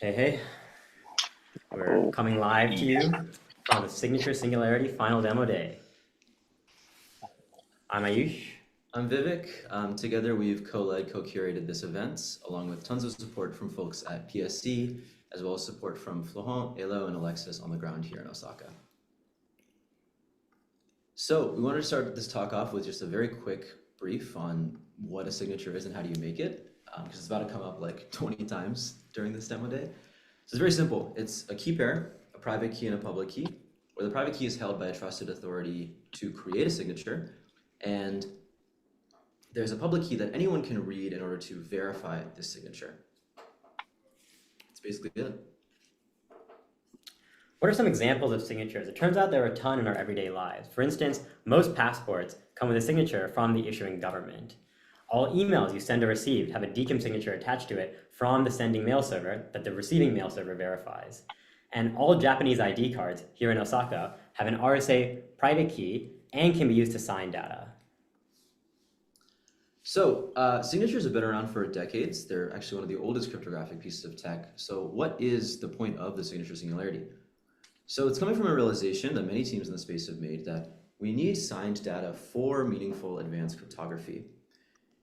Hey, hey, we're Oh, coming live to you on the Signature Singularity final demo day. I'm Aayush. I'm Vivek. Together we've co-led, co-curated this event, along with tons of support from folks at PSC, as well as support from Florent, Elo, and Alexis on the ground here in Osaka. So we wanted to start this talk off with just a very quick brief on what a signature is and how do you make it, because it's about to come up like 20 times during this demo day. So it's very simple. It's a key pair, a private key and a public key, where the private key is held by a trusted authority to create a signature, and there's a public key that anyone can read in order to verify this signature. That's basically it. What are some examples of signatures? It turns out there are a ton in our everyday lives. For instance, most passports come with a signature from the issuing government. All emails you send or receive have a DKIM signature attached to it from the sending mail server that the receiving mail server verifies. And all Japanese ID cards here in Osaka have an RSA private key and can be used to sign data. So signatures have been around for decades. They're actually one of the oldest cryptographic pieces of tech. So what is the point of the signature singularity? So it's coming from a realization that many teams in the space have made that we need signed data for meaningful advanced cryptography.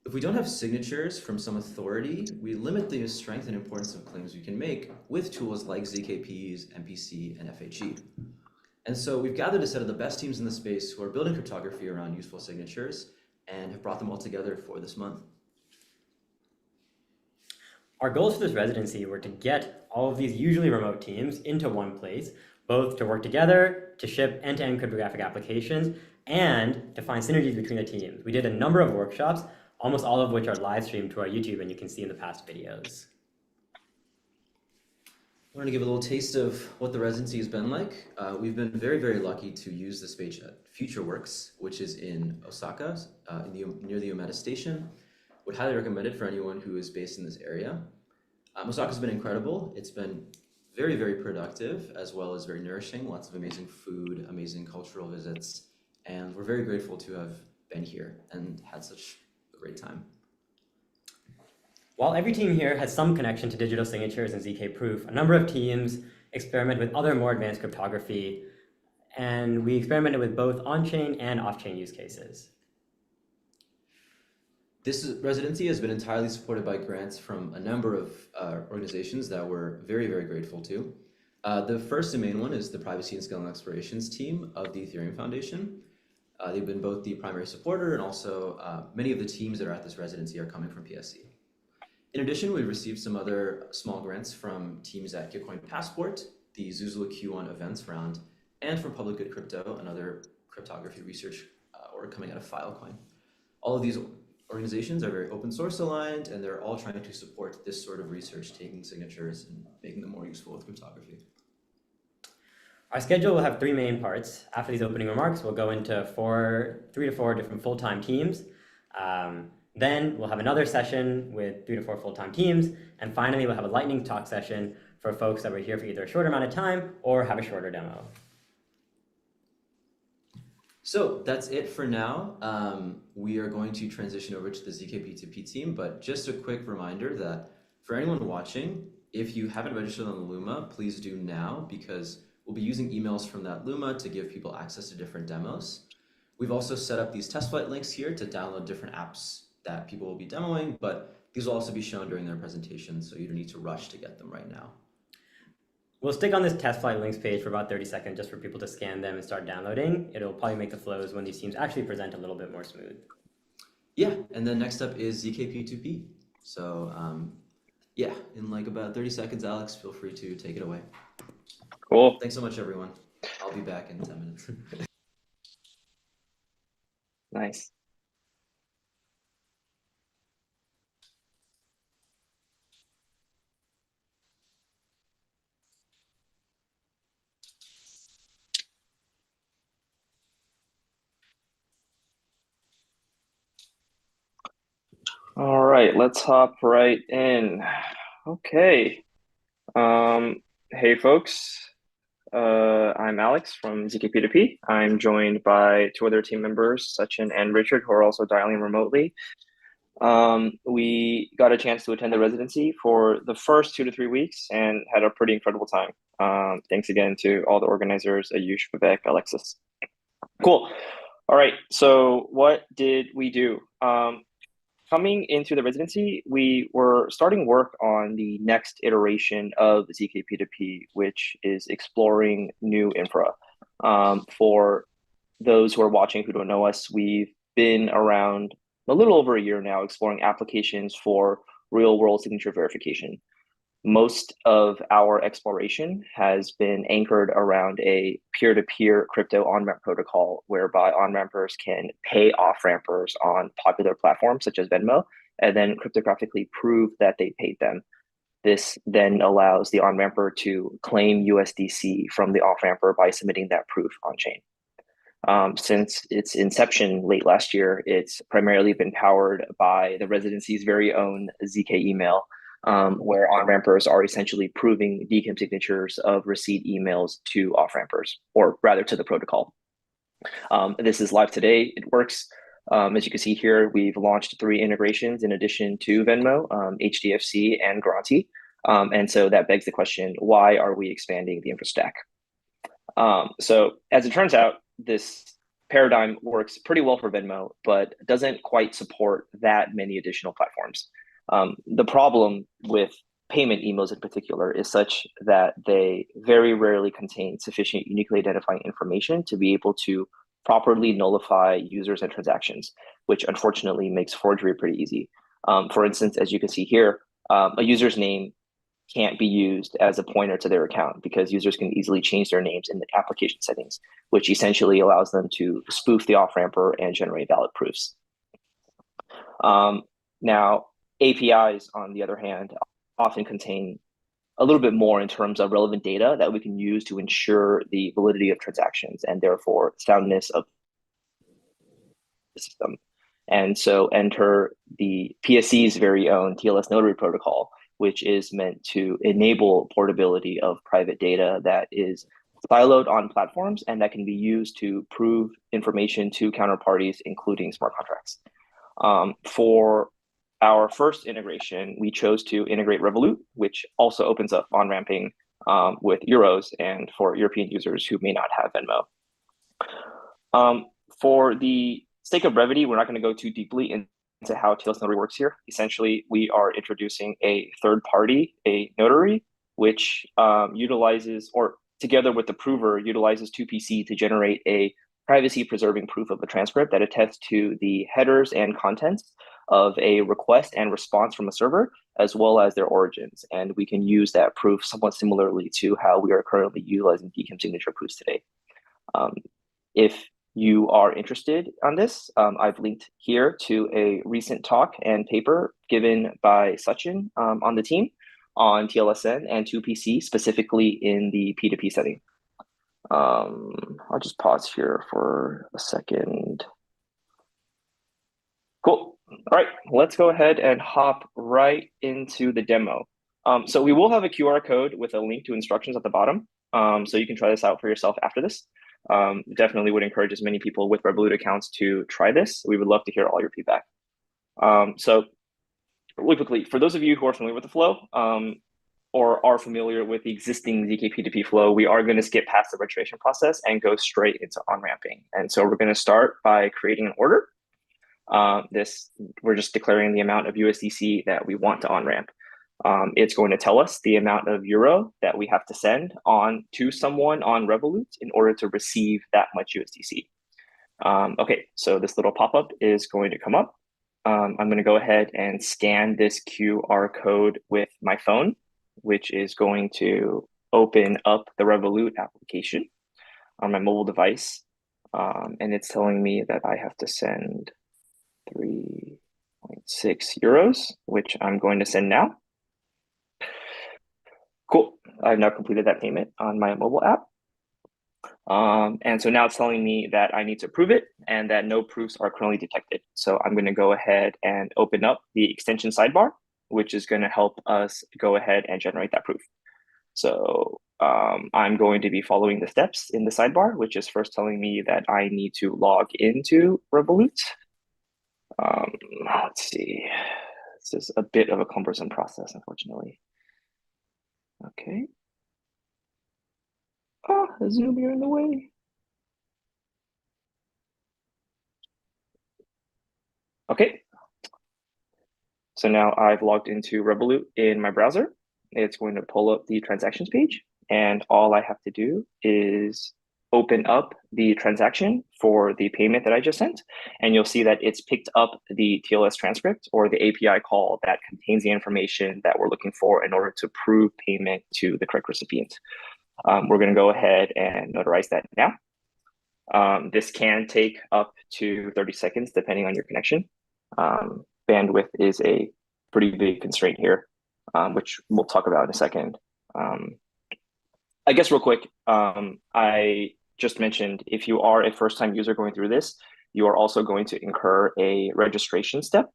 If we don't have signatures from some authority, we limit the strength and importance of claims we can make with tools like ZKPs, MPC, and FHE. And so we've gathered a set of the best teams in the space who are building cryptography around useful signatures and have brought them all together for this month. Our goals for this residency were to get all of these usually remote teams into one place, both to work together, to ship end-to-end cryptographic applications, and to find synergies between the teams. We did a number of workshops, almost all of which are live streamed to our YouTube, and you can see in the past videos. I want to give a little taste of what the residency has been like. We've been very, very lucky to use the space at FutureWorks, which is in Osaka, near the Umeda station. Would highly recommend it for anyone who is based in this area. Osaka's been incredible. It's been very, very productive, as well as very nourishing. Lots of amazing food, amazing cultural visits, and we're very grateful to have been here and had such a great time. While every team here has some connection to digital signatures and ZK proof, a number of teams experiment with other more advanced cryptography, and we experimented with both on-chain and off-chain use cases. This residency has been entirely supported by grants from a number of organizations that we're very, very grateful to. The first and main one is the Privacy and Scale and Explorations team of the Ethereum Foundation. They've been both the primary supporter and also many of the teams that are at this residency are coming from PSC. In addition, we've received some other small grants from teams at Gitcoin Passport, the Zuzula Q1 events round, and from Public Good Crypto, another cryptography research org coming out of Filecoin. All of these organizations are very open source aligned, and they're all trying to support this sort of research, taking signatures and making them more useful with cryptography. Our schedule will have three main parts. After these opening remarks, we'll go into 3 to 4 different full-time teams. Then we'll have another session with 3 to 4 full-time teams. And finally, we'll have a lightning talk session for folks that were here for either a short amount of time or have a shorter demo. So that's it for now. We are going to transition over to the ZK-P2P team, but just a quick reminder that for anyone watching, if you haven't registered on the Luma, please do now, because we'll be using emails from that Luma to give people access to different demos. We've also set up these test flight links here to download different apps that people will be demoing, but these will also be shown during their presentation, so you don't need to rush to get them right now. We'll stick on this test flight links page for about 30 seconds just for people to scan them and start downloading. It'll probably make the flows when these teams actually present a little bit more smooth. Yeah, and then next up is ZK-P2P. So yeah, in like about 30 seconds, Alex, feel free to take it away. cool. Thanks so much, everyone. I'll be back in 10 minutes. Nice. All right, let's hop right in. Okay. Hey, folks. I'm Alex from ZK-P2P. I'm joined by 2 other team members, Sachin and Richard, who are also dialing remotely. We got a chance to attend the residency for the first 2 to 3 weeks and had a pretty incredible time. Thanks again to all the organizers, Aayush, Vivek, Alexis. Cool. All right, so what did we do? Coming into the residency, we were starting work on the next iteration of ZK-P2P, which is exploring new infra. For those who are watching who don't know us, we've been around a little over a year now exploring applications for real-world signature verification. Most of our exploration has been anchored around a peer-to-peer crypto on-ramp protocol, whereby on-rampers can pay off-rampers on popular platforms such as Venmo, and then cryptographically prove that they paid them. This then allows the on-ramper to claim USDC from the off-ramper by submitting that proof on-chain. Since its inception late last year, it's primarily been powered by the residency's very own ZKML, where on-rampers are essentially proving DKIM signatures of receipt emails to off-rampers, or rather to the protocol. This is live today. It works. As you can see here, we've launched 3 integrations in addition to Venmo, HDFC, and Granty. And so that begs the question, why are we expanding the infra stack? So as it turns out, this paradigm works pretty well for Venmo, but doesn't quite support that many additional platforms. The problem with payment emails in particular is such that they very rarely contain sufficient uniquely identifying information to be able to properly nullify users and transactions, which unfortunately makes forgery pretty easy. For instance, as you can see here, a user's name can't be used as a pointer to their account because users can easily change their names in the application settings, which essentially allows them to spoof the off-ramper and generate valid proofs. Now, APIs, on the other hand, often contain a little bit more in terms of relevant data that we can use to ensure the validity of transactions and therefore soundness of the system. And so enter the PSC's very own TLS notary protocol, which is meant to enable portability of private data that is siloed on platforms and that can be used to prove information to counterparties, including smart contracts. For our first integration, we chose to integrate Revolut, which also opens up on-ramping with euros and for European users who may not have Venmo. For the sake of brevity, we're not going to go too deeply into how TLS notary works here. Essentially, we are introducing a third party, a notary, which utilizes, or together with the prover, utilizes 2PC to generate a privacy-preserving proof of a transcript that attests to the headers and contents of a request and response from a server, as well as their origins. And we can use that proof somewhat similarly to how we are currently utilizing DKIM signature proofs today. If you are interested on this, I've linked here to a recent talk and paper given by Sachin on the team on TLSN and 2PC, specifically in the P2P setting. I'll just pause here for a second. Cool. All right, let's go ahead and hop right into the demo. So we will have a QR code with a link to instructions at the bottom. So you can try this out for yourself after this. Definitely would encourage as many people with Revolut accounts to try this. We would love to hear all your feedback. So really quickly, for those of you who are familiar with the flow or are familiar with the existing ZK-P2P flow, we are going to skip past the registration process and go straight into on-ramping. And so we're going to start by creating an order. We're just declaring the amount of USDC that we want to on-ramp. It's going to tell us the amount of euro that we have to send on to someone on Revolut in order to receive that much USDC. Okay, so this little pop-up is going to come up. I'm going to go ahead and scan this QR code with my phone, which is going to open up the Revolut application on my mobile device. And it's telling me that I have to send 3.6 euros, which I'm going to send now. Cool. I've now completed that payment on my mobile app. And so now it's telling me that I need to approve it and that no proofs are currently detected. So I'm going to go ahead and open up the extension sidebar, which is going to help us go ahead and generate that proof. So I'm going to be following the steps in the sidebar, which is first telling me that I need to log into Revolut. Let's see. This is a bit of a cumbersome process, unfortunately. Okay. Oh, Zoom, you're in the way. Okay. So now I've logged into Revolut in my browser. It's going to pull up the transactions page, and all I have to do is open up the transaction for the payment that I just sent, and you'll see that it's picked up the TLS transcript or the API call that contains the information that we're looking for in order to prove payment to the correct recipient. We're going to go ahead and notarize that now. This can take up to 30 seconds depending on your connection. Bandwidth is a pretty big constraint here, which we'll talk about in a second. I guess real quick, I just mentioned if you are a first-time user going through this, you are also going to incur a registration step,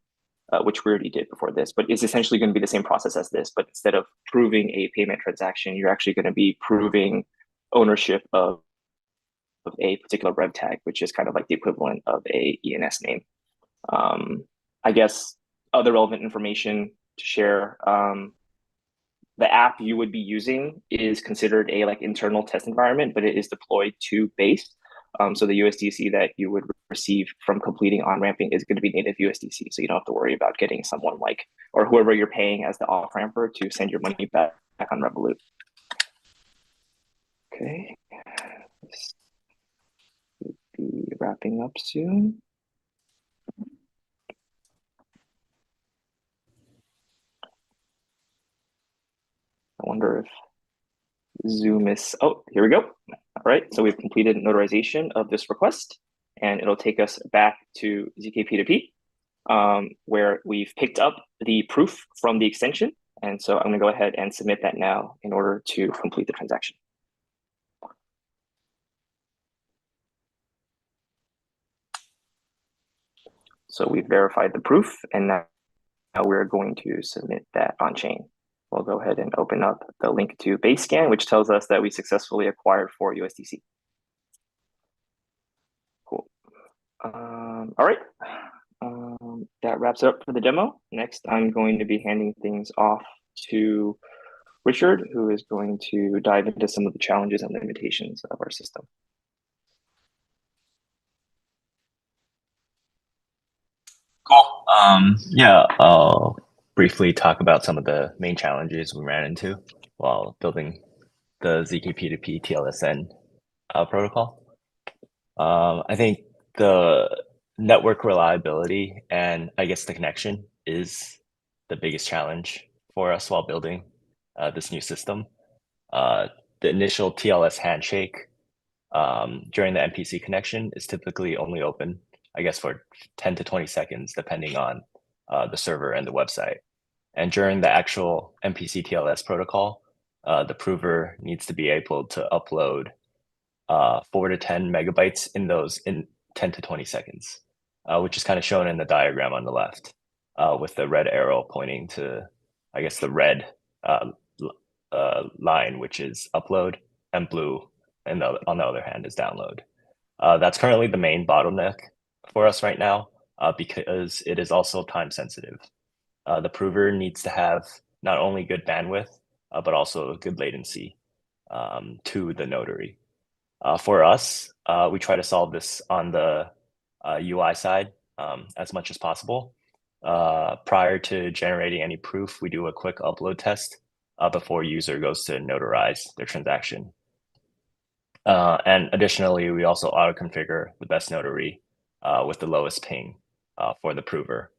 which we already did before this, but it's essentially going to be the same process as this. But instead of proving a payment transaction, you're actually going to be proving ownership of a particular rev tag, which is kind of like the equivalent of a ENS name. I guess other relevant information to share. The app you would be using is considered a like internal test environment, but it is deployed to base. So the USDC that you would receive from completing on-ramping is going to be native USDC. So you don't have to worry about getting someone like, or whoever you're paying as the off-ramper to send your money back on Revolut. Okay. This should be wrapping up soon. I wonder if Zoom is, oh, here we go. All right, so we've completed notarization of this request, and it'll take us back to ZK P2P, where we've picked up the proof from the extension. And so I'm gonna go ahead and submit that now in order to complete the transaction. So we've verified the proof, and now we're going to submit that on chain. We'll go ahead and open up the link to Basescan, which tells us that we successfully acquired 4 USDC. Cool. All right. That wraps it up for the demo. Next, I'm going to be handing things off to Richard, who is going to dive into some of the challenges and limitations of our system. Cool. Yeah, I'll briefly talk about some of the main challenges we ran into while building the ZK-P2P TLSN protocol. I think the network reliability and I guess the connection is the biggest challenge for us while building this new system. The initial TLS handshake during the MPC connection is typically only open, I guess, for 10 to 20 seconds, depending on the server and the website. And during the actual MPC TLS protocol, the prover needs to be able to upload 4 to 10 megabytes in 10 to 20 seconds, which is kind of shown in the diagram on the left, with the red arrow pointing to, I guess, the red line, which is upload, and blue, and on the other hand is download. That's currently the main bottleneck for us right now, because it is also time sensitive. The prover needs to have not only good bandwidth, but also good latency to the notary. For us, we try to solve this on the UI side as much as possible. Prior to generating any proof, we do a quick upload test before user goes to notarize their transaction. And additionally, we also auto-configure the best notary with the lowest ping for the prover.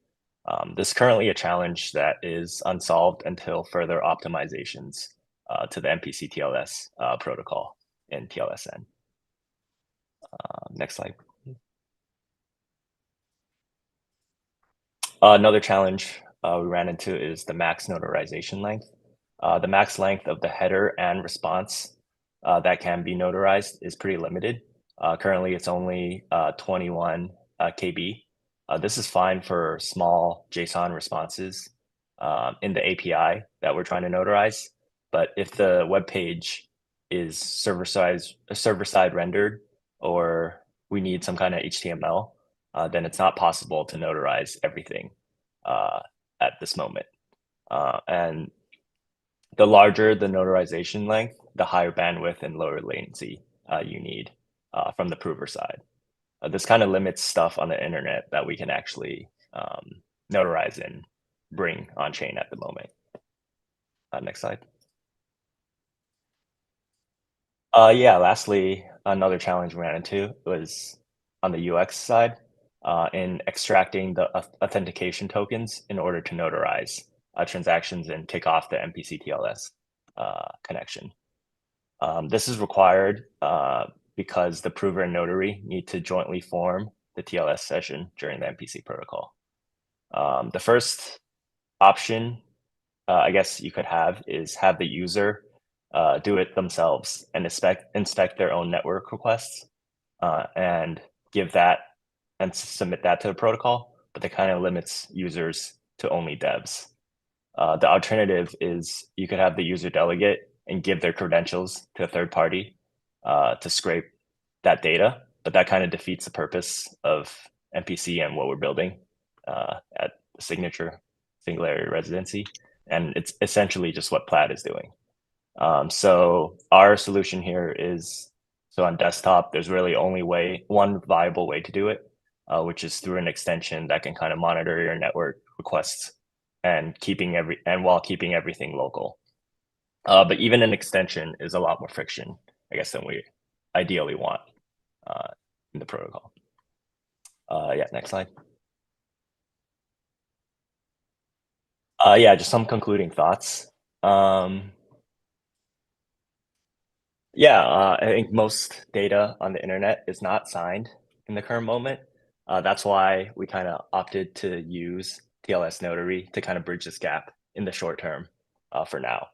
This is currently a challenge that is unsolved until further optimizations to the MPC TLS protocol in TLSN. Next slide. Another challenge we ran into is the max notarization length. The max length of the header and response that can be notarized is pretty limited. Currently, it's only 21 KB. This is fine for small JSON responses in the API that we're trying to notarize. But if the web page is server side rendered, or we need some kind of HTML, then it's not possible to notarize everything at this moment. And the larger the notarization length, the higher bandwidth and lower latency you need from the prover side. This kind of limits stuff on the internet that we can actually notarize and bring on chain at the moment. Next slide. Yeah, lastly, another challenge we ran into was on the UX side in extracting the authentication tokens in order to notarize transactions and kick off the MPC TLS connection. This is required because the prover and notary need to jointly form the TLS session during the MPC protocol. The first option, I guess you could have, is have the user do it themselves and inspect their own network requests and give that and submit that to the protocol, but that kind of limits users to only devs. The alternative is you could have the user delegate and give their credentials to a third party to scrape that data, but that kind of defeats the purpose of MPC and what we're building at Singularity Residency. And it's essentially just what Plaid is doing. So our solution here is, so on desktop, there's really only one viable way to do it, which is through an extension that can kind of monitor your network requests and while keeping everything local. But even an extension is a lot more friction, I guess, than we ideally want in the protocol. Yeah, next slide. Yeah, just some concluding thoughts. Yeah, I think most data on the internet is not signed in the current moment. That's why we kind of opted to use TLS Notary to kind of bridge this gap in the short term for now.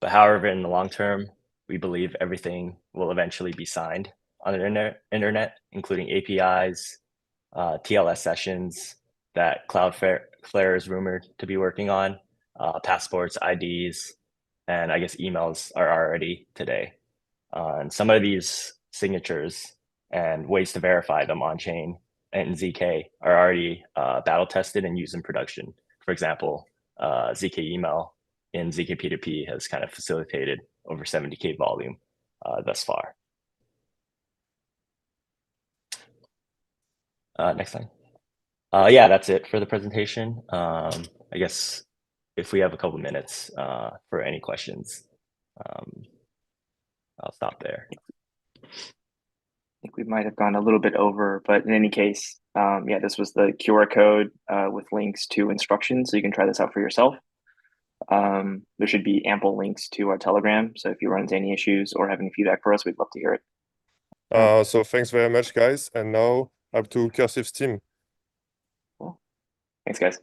But however, in the long term, we believe everything will eventually be signed on the internet, including APIs, TLS sessions that Cloudflare is rumored to be working on, passports, IDs, and I guess emails are already today. And some of these signatures and ways to verify them on chain and ZK are already battle tested and used in production. For example, ZKML in zk-P2P has kind of facilitated over 70K volume thus far. Next slide. Yeah, that's it for the presentation. I guess if we have a couple minutes for any questions, I'll stop there. I think we might have gone a little bit over, but in any case, yeah, this was the QR code with links to instructions, so you can try this out for yourself. There should be ample links to our Telegram, so if you run into any issues or have any feedback for us, we'd love to hear it. So thanks very much, guys, and now up to Cursive's team. Cool. Thanks, guys.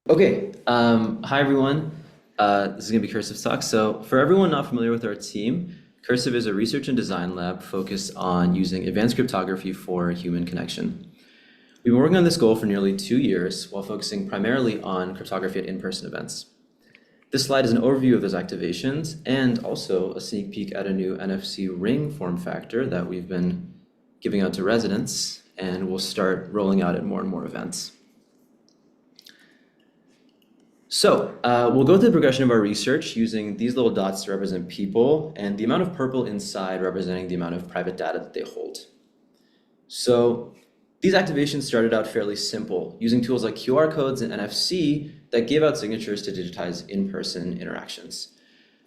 Okay, hi everyone. This is gonna be Cursive Talk. So for everyone not familiar with our team, Cursive is a research and design lab focused on using advanced cryptography for human connection. We've been working on this goal for nearly 2 years while focusing primarily on cryptography at in-person events. This slide is an overview of those activations and also a sneak peek at a new NFC ring form factor that we've been giving out to residents, and we'll start rolling out at more and more events. So we'll go through the progression of our research using these little dots to represent people and the amount of purple inside representing the amount of private data that they hold. So these activations started out fairly simple, using tools like QR codes and NFC that gave out signatures to digitize in-person interactions.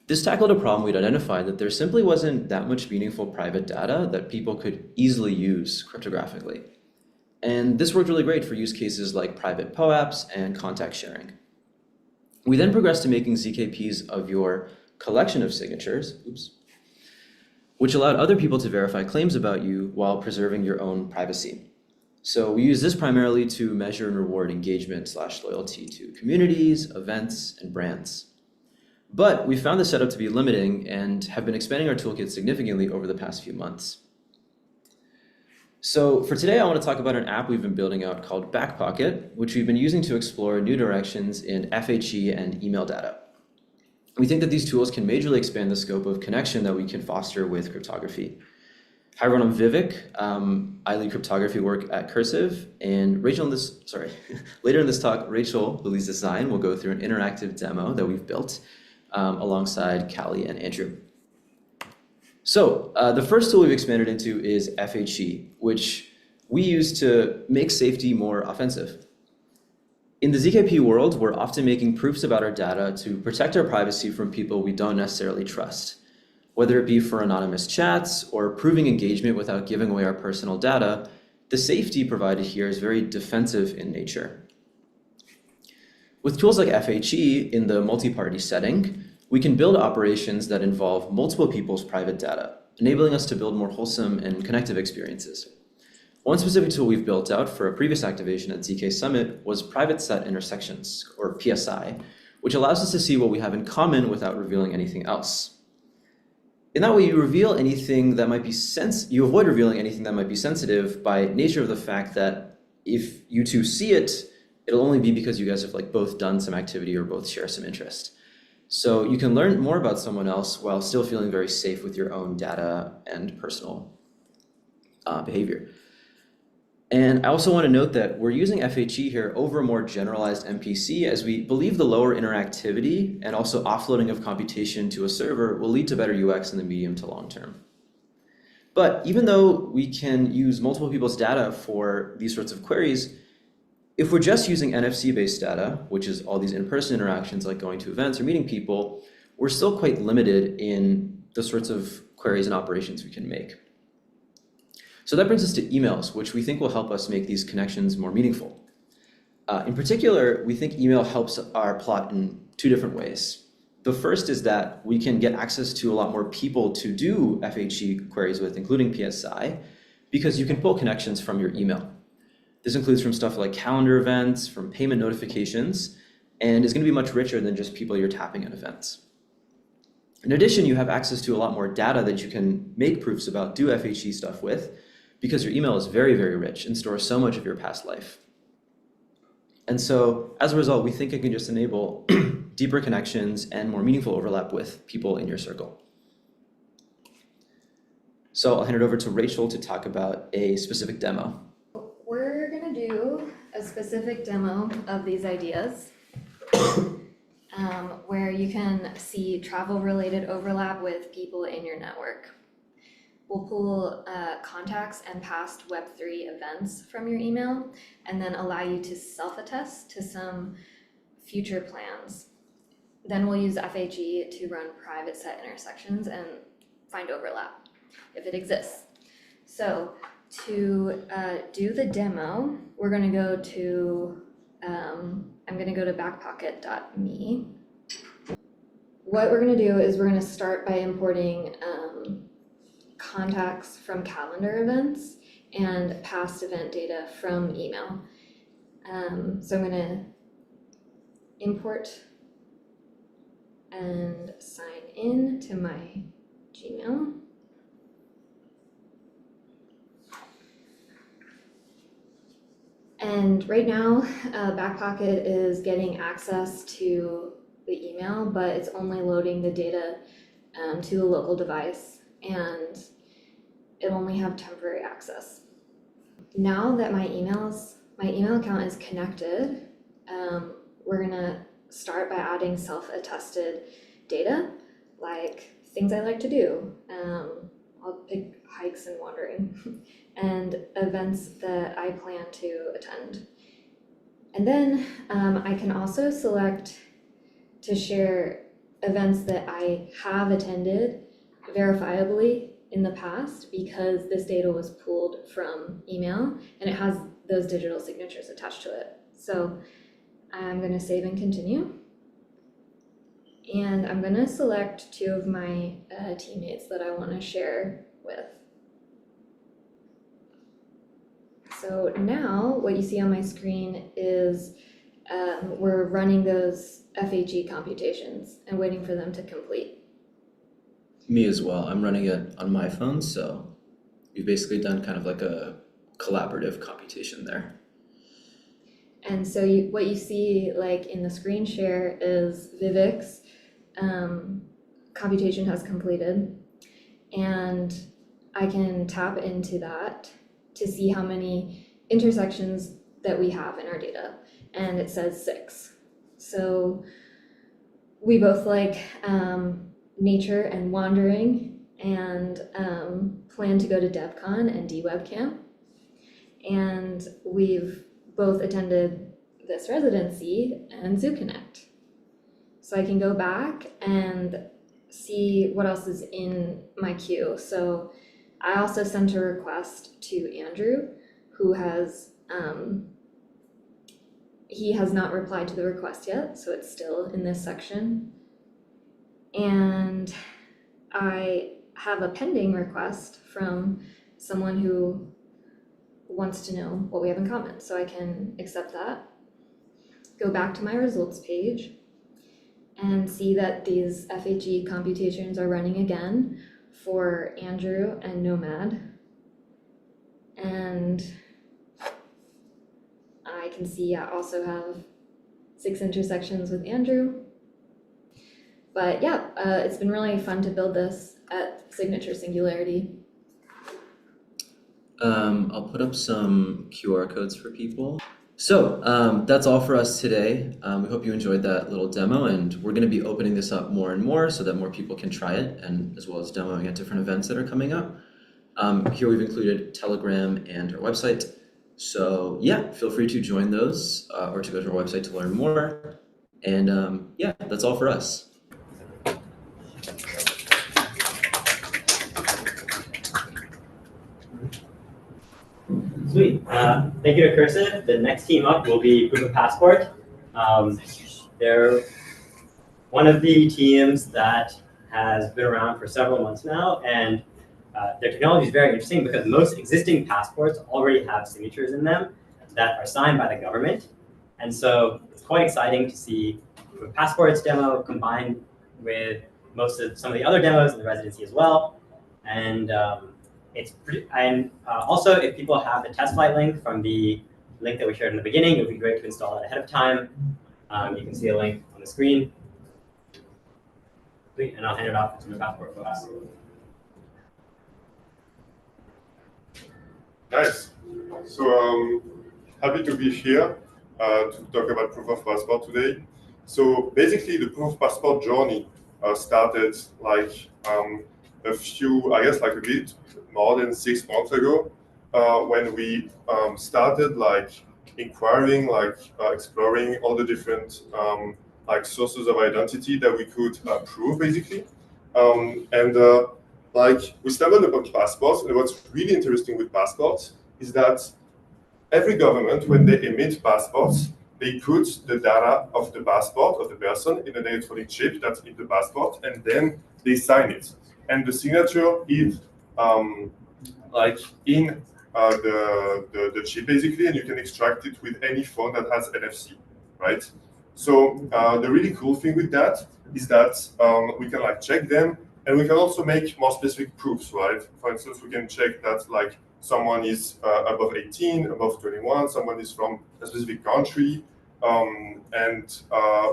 This tackled a problem we'd identified, that there simply wasn't that much meaningful private data that people could easily use cryptographically. And this worked really great for use cases like private POAPs and contact sharing. We then progressed to making ZKPs of your collection of signatures, which allowed other people to verify claims about you while preserving your own privacy. So we use this primarily to measure and reward engagement/loyalty to communities, events, and brands. But we found the setup to be limiting and have been expanding our toolkit significantly over the past few months. So for today, I want to talk about an app we've been building out called Backpocket, which we've been using to explore new directions in FHE and email data. We think that these tools can majorly expand the scope of connection that we can foster with cryptography. Hi everyone, I'm Vivek. I lead cryptography work at Cursive, and later in this talk, Rachel, who leads design, will go through an interactive demo that we've built alongside Callie and Andrew. So the first tool we've expanded into is FHE, which we use to make safety more offensive. In the ZKP world, we're often making proofs about our data to protect our privacy from people we don't necessarily trust. Whether it be for anonymous chats or proving engagement without giving away our personal data, the safety provided here is very defensive in nature. With tools like FHE in the multi-party setting, we can build operations that involve multiple people's private data, enabling us to build more wholesome and connective experiences. One specific tool we've built out for a previous activation at ZK Summit was private set intersections, or PSI, which allows us to see what we have in common without revealing anything else. In that way, you avoid revealing anything that might be sensitive by nature of the fact that if you two see it, it'll only be because you guys have both done some activity or both share some interest. So you can learn more about someone else while still feeling very safe with your own data and personal behavior. And I also want to note that we're using FHE here over a more generalized MPC, as we believe the lower interactivity and also offloading of computation to a server will lead to better UX in the medium to long term. But even though we can use multiple people's data for these sorts of queries, if we're just using NFC-based data, which is all these in-person interactions like going to events or meeting people, we're still quite limited in the sorts of queries and operations we can make. So that brings us to emails, which we think will help us make these connections more meaningful. In particular, we think email helps our plot in two different ways. The first is that we can get access to a lot more people to do FHE queries with, including PSI, because you can pull connections from your email. This includes from stuff like calendar events, from payment notifications, and is going to be much richer than just people you're tapping at events. In addition, you have access to a lot more data that you can make proofs about, do FHE stuff with, because your email is very, very rich and stores so much of your past life. And so as a result, we think it can just enable deeper connections and more meaningful overlap with people in your circle. So I'll hand it over to Rachel to talk about a specific demo. We're gonna do a specific demo of these ideas where you can see travel-related overlap with people in your network. We'll pull contacts and past Web3 events from your email and then allow you to self-attest to some future plans. Then we'll use FHE to run private set intersections and find overlap if it exists. So to do the demo, we're gonna go to, I'm gonna go to backpocket.me. What we're gonna do is we're gonna start by importing contacts from calendar events and past event data from email. So I'm gonna import and sign in to my Gmail. And right now, Backpocket is getting access to the email, but it's only loading the data to the local device, and it only have temporary access. Now that my email account is connected, we're gonna start by adding self-attested data, like things I like to do. I'll pick hikes and wandering, and events that I plan to attend. And then I can also select to share events that I have attended verifiably in the past, because this data was pulled from email and it has those digital signatures attached to it. So I'm going to save and continue. And I'm going to select two of my teammates that I want to share with. So now what you see on my screen is we're running those FHE computations and waiting for them to complete. Me as well. I'm running it on my phone, so we've basically done kind of like a collaborative computation there. And so what you see like in the screen share is Vivek's computation has completed, and I can tap into that to see how many intersections that we have in our data, and it says 6. So we both like nature and wandering, and plan to go to DevCon and DWebCamp. And we've both attended this residency and ZooConnect. So I can go back and see what else is in my queue. So I also sent a request to Andrew, who has he has not replied to the request yet, so it's still in this section. And I have a pending request from someone who wants to know what we have in common, so I can accept that. Go back to my results page and see that these FHE computations are running again for Andrew and Nomad. And I can see I also have 6 intersections with Andrew. But yeah, it's been really fun to build this at Signature Singularity. I'll put up some QR codes for people. So that's all for us today. We hope you enjoyed that little demo, and we're going to be opening this up more and more so that more people can try it, and as well as demoing at different events that are coming up. Here we've included Telegram and our website. So yeah, feel free to join those or to go to our website to learn more. And yeah, that's all for us. Sweet. Thank you to Cursive. The next team up will be Proof of Passport. They're one of the teams that has been around for several months now, and their technology is very interesting because most existing passports already have signatures in them that are signed by the government. And so it's quite exciting to see Proof of Passport's demo combined with some of the other demos in the residency as well. And also, if people have the test flight link from the link that we shared in the beginning, it would be great to install it ahead of time. You can see a link on the screen. And I'll hand it off to the Passport folks. Nice. So happy to be here to talk about Proof of Passport today. So basically, the Proof of Passport journey started like a few, I guess, like a bit more than 6 months ago, when we started like inquiring, like exploring all the different like sources of identity that we could prove, basically. Like we stumbled upon passports, and what's really interesting with passports is that every government, when they emit passports, they put the data of the passport of the person in an electronic chip that's in the passport, and then they sign it. And the signature is like in the chip, basically, and you can extract it with any phone that has NFC, right? So the really cool thing with that is that we can like check them, and we can also make more specific proofs, right? For instance, we can check that like someone is above 18, above 21, someone is from a specific country, and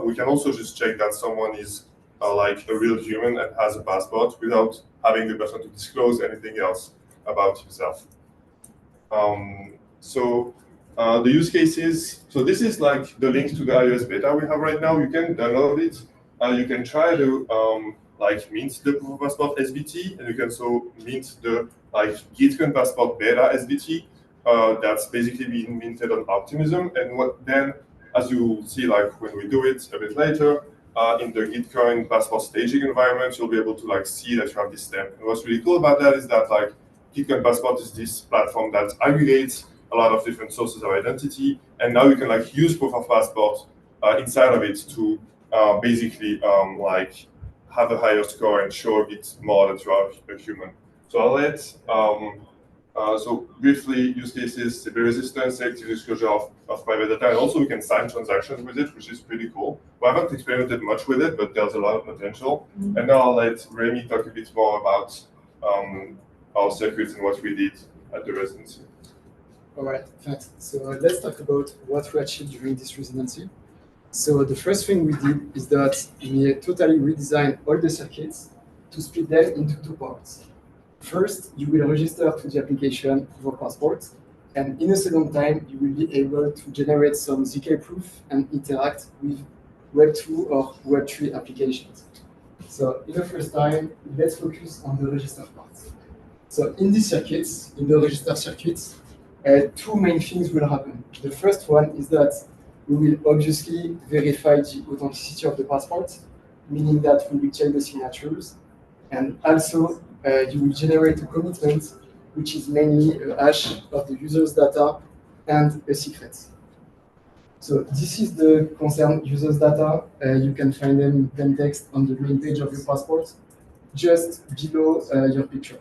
we can also just check that someone is like a real human and has a passport without having the person to disclose anything else about himself. The use cases, so this is like the link to the iOS beta we have right now. You can download it. You can try to like mint the Proof of Passport SBT, and you can also mint the like Gitcoin Passport beta SBT that's basically being minted on Optimism. And what then, as you see, like when we do it a bit later, in the Gitcoin Passport staging environment, you'll be able to like see that you have this step. And what's really cool about that is that like Gitcoin Passport is this platform that aggregates a lot of different sources of identity, and now you can like use Proof of Passport inside of it to basically like have a higher score and show a bit more that you are a human. So I'll let so briefly use cases, CB resistance, selective disclosure of private data, and also we can sign transactions with it, which is pretty cool. We haven't experimented much with it, but there's a lot of potential. And now I'll let Remi talk a bit more about our circuits and what we did at the residency. All right, thanks. So let's talk about what we achieved during this residency. So the first thing we did is that we totally redesigned all the circuits to split them into 2 parts. First, you will register to the application proof of passport, and in a second time, you will be able to generate some ZK proof and interact with Web2 or Web3 applications. So in the first time, let's focus on the register part. So in these circuits, in the register circuits, two main things will happen. The first one is that we will obviously verify the authenticity of the passport, meaning that we will check the signatures, and also you will generate a commitment, which is mainly a hash of the user's data and a secret. So this is the concerned user's data. You can find them in plain text on the main page of your passport, just below your picture.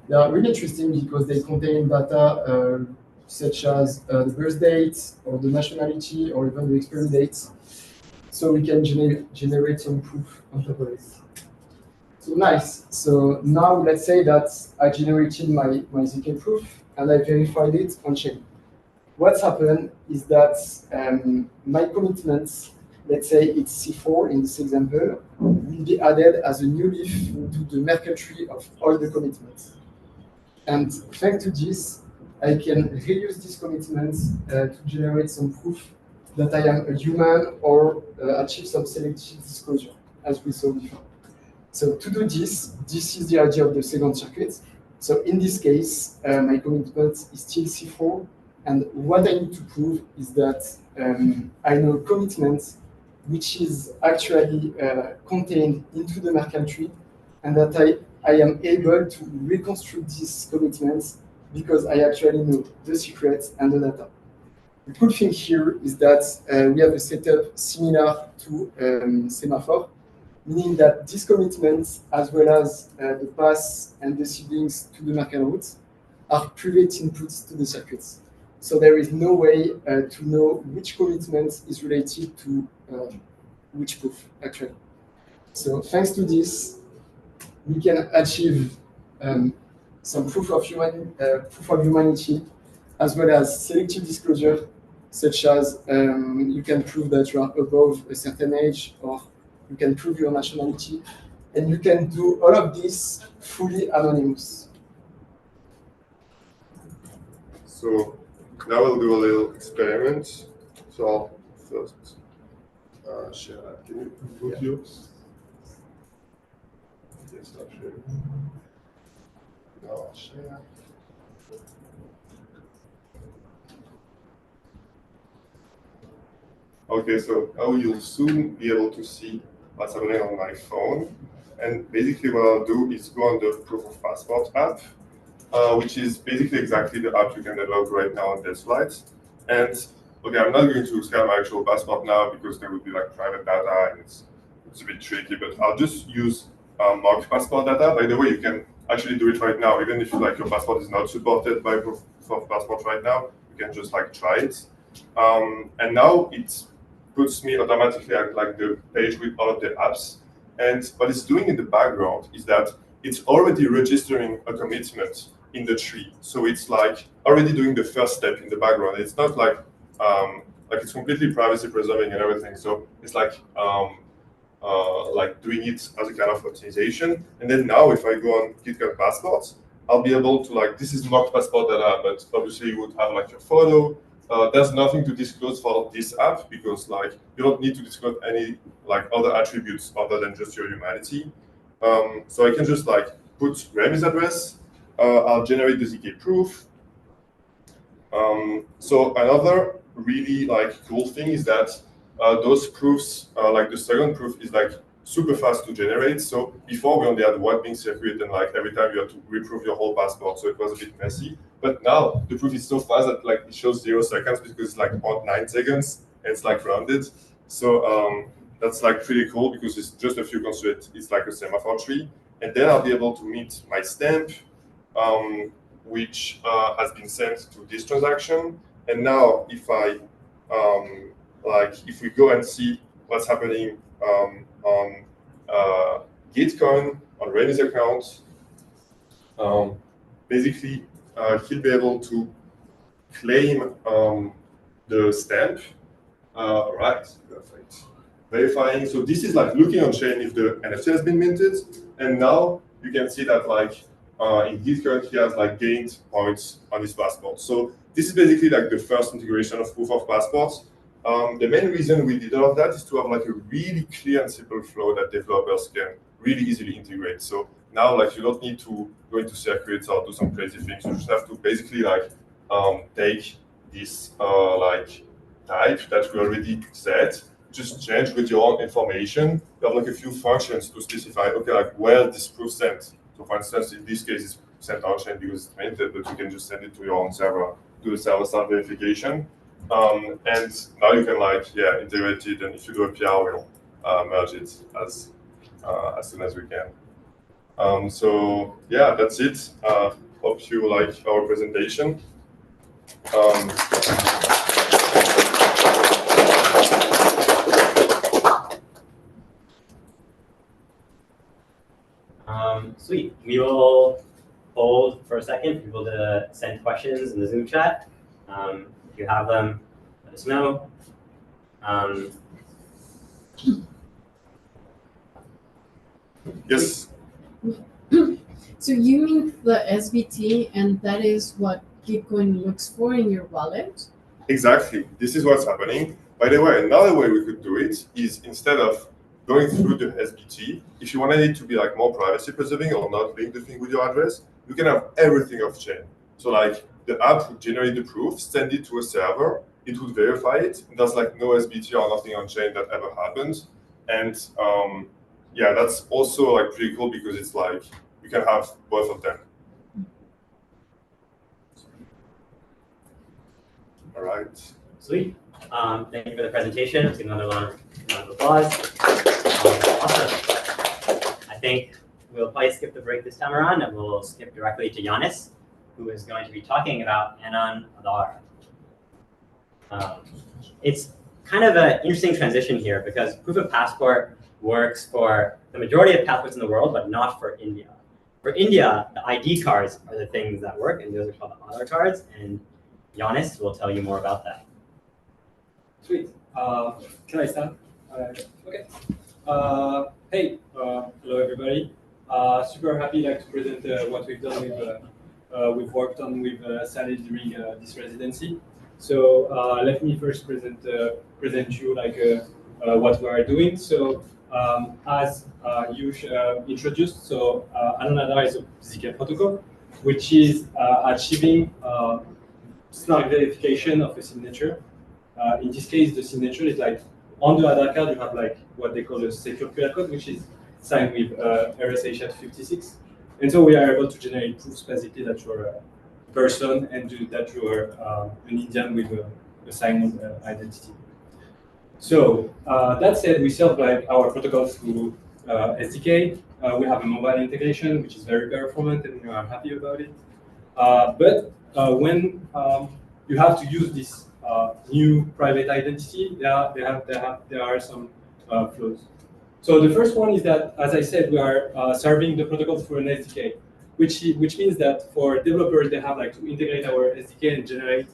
They are really interesting because they contain data such as the birth date, or the nationality, or even the expiry date. So we can generate some proof on top of it. So nice. So now let's say that I generated my ZK proof and I verified it on chain. What's happened is that my commitments, let's say it's C4 in this example, will be added as a new leaf to the Merkle tree of all the commitments. And thanks to this, I can reuse these commitments to generate some proof that I am a human or achieve some selective disclosure, as we saw before. So to do this is the idea of the second circuit. So in this case, my commitment is still C4, and what I need to prove is that I know commitment which is actually contained into the Merkle tree, and that I am able to reconstruct these commitments because I actually know the secret and the data. The cool thing here is that we have a setup similar to Semaphore, meaning that these commitments, as well as the pass and the seedings to the Merkle root, are private inputs to the circuits. So there is no way to know which commitment is related to which proof, actually. So thanks to this, we can achieve some proof of humanity, as well as selective disclosure, such as you can prove that you are above a certain age, or you can prove your nationality, and you can do all of this fully anonymous. So now we'll do a little experiment. So I'll first share that. Can you put yours? Yes, I'll share. Now I'll share. Okay, so now you'll soon be able to see what's happening on my phone. And basically what I'll do is go on the Proof of Passport app, which is basically exactly the app you can download right now on this slide. And okay, I'm not going to scan my actual passport now because there would be like private data and it's a bit tricky, but I'll just use mock passport data. By the way, you can actually do it right now, even if like your passport is not supported by Proof of Passport right now, you can just like try it. And now it puts me automatically at like the page with all of the apps. And what it's doing in the background is that it's already registering a commitment in the tree. So it's like already doing the first step in the background. It's not like it's completely privacy preserving and everything. So it's like doing it as a kind of optimization. And then now if I go on Gitcoin passports, I'll be able to like, this is mock passport data, but obviously you would have like your photo. There's nothing to disclose for this app because like you don't need to disclose any like other attributes other than just your humanity. So I can just like put Remi's address. I'll generate the ZK proof. So another really like cool thing is that those proofs, like the second proof is like super fast to generate. So before we only had one ping circuit and like every time you had to reprove your whole passport. So it was a bit messy. But now the proof is so fast that like it shows 0 seconds because it's like 0.9 seconds and it's like rounded. So that's like pretty cool because it's just a few constraints. It's like a semaphore tree. And then I'll be able to meet my stamp, which has been sent to this transaction. And now if I, if we go and see what's happening on Gitcoin, on Remi's account, basically he'll be able to claim the stamp. Right, perfect. Verifying, so this is like looking on chain if the NFT has been minted. And now you can see that like in Gitcoin, he has like gained points on his passport. So this is basically like the first integration of proof of passports. The main reason we did all of that is to have like a really clear and simple flow that developers can really easily integrate. So now like you don't need to go into circuits or do some crazy things. You just have to basically like take this like type that we already set, just change with your own information. You have like a few functions to specify, okay, like where this proof sent. So for instance, in this case, it's sent on-chain because it's minted, but you can just send it to your own server, do the server-side verification. And now you can like, yeah, integrate it, and if you do a PR, we'll merge it as soon as we can. So yeah, that's it. Hope you like our presentation. Sweet. We will hold for a second for people to send questions in the Zoom chat. If you have them, let us know. Yes. So you mean the SBT, and that is what Gitcoin looks for in your wallet? Exactly. This is what's happening. By the way, another way we could do it is instead of going through the SBT, if you wanted it to be like more privacy preserving or not link the thing with your address, you can have everything off chain. So like the app would generate the proof, send it to a server, it would verify it, and there's like no SBT or nothing on chain that ever happens. And yeah, that's also like pretty cool because it's like you can have both of them. All right. Sweet. Thank you for the presentation. Let's give another round of applause. Awesome. I think we'll probably skip the break this time around, and we'll skip directly to Yanis, who is going to be talking about Anon-Aadhaar. It's kind of an interesting transition here because proof of passport works for the majority of passports in the world, but not for India. For India, the ID cards are the things that work, and those are called the Aadhaar cards, and Yanis will tell you more about that. Sweet. Can I start? Okay. Hey, hello everybody. Super happy to present what we've done with we've worked on with Saleel during this residency. So let me first present you what we are doing. So as Aayush introduced, so Anon-Aadhaar is a ZK protocol, which is achieving smart verification of a signature. In this case, the signature is like on the Aadhaar card, you have like what they call a secure QR code, which is signed with RSA 56. And so we are able to generate proofs basically that you're a person and that you are an Indian with a signed identity. So that said, we serve like our protocol through SDK. We have a mobile integration, which is very performant, and we are happy about it. But when you have to use this new private identity, there are some flaws. So the first one is that, as I said, we are serving the protocol through an SDK, which means that for developers, they have like to integrate our SDK and generate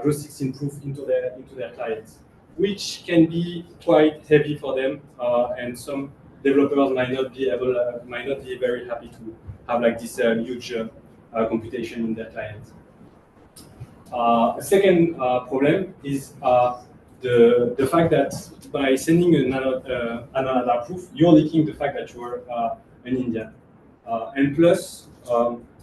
gross 16 proof into their clients, which can be quite heavy for them, and some developers might not be very happy to have like this huge computation in their clients. A second problem is the fact that by sending an Anon-Aadhaar proof, you're leaking the fact that you are an Indian. And plus,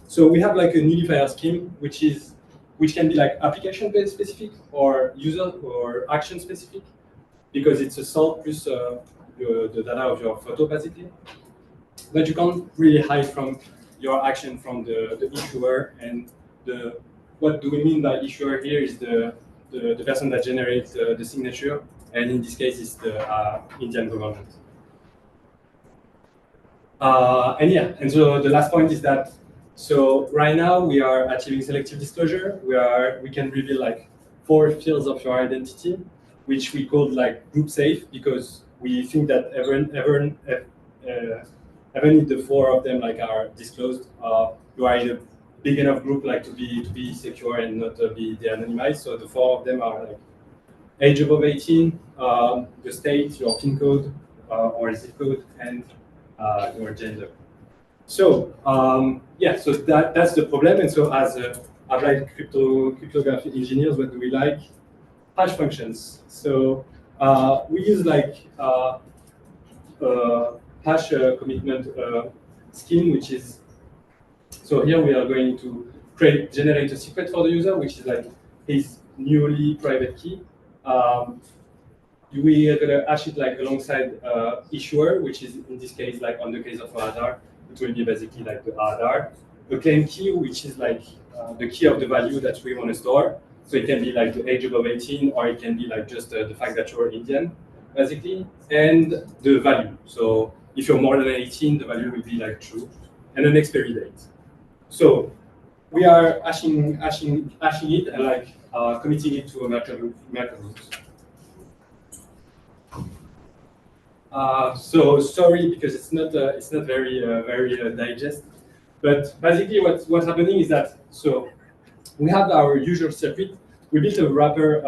so we have like a nullifier scheme, which can be like application specific or user or action specific, because it's a salt plus the data of your photo basically. But you can't really hide from your action from the issuer, and what do we mean by issuer here is the person that generates the signature, and in this case, it's the Indian government. And so the last point is that, so right now we are achieving selective disclosure. We can reveal like 4 fields of your identity, which we call like group safe, because we think that even if the 4 of them like are disclosed, you are in a big enough group like to be secure and not be de-anonymized. So the 4 of them are like age above 18, the state, your PIN code or zip code, and your gender. So yeah, so that's the problem. And so as applied cryptography engineers, what do we like? Hash functions. So we use like hash commitment scheme, which is, so here we are going to generate a secret for the user, which is like his newly private key. We are gonna hash it like alongside issuer, which is in this case, like on the case of Aadhaar, it will be basically like the Aadhaar. The claim key, which is like the key of the value that we want to store. So it can be like the age above 18, or it can be like just the fact that you're Indian, basically, and the value. So if you're more than 18, the value will be like true, and an expiry date. So we are hashing it and like committing it to a Merkle root. So sorry because it's not very digest, but basically what's happening is that, so we have our usual circuit. We built a wrapper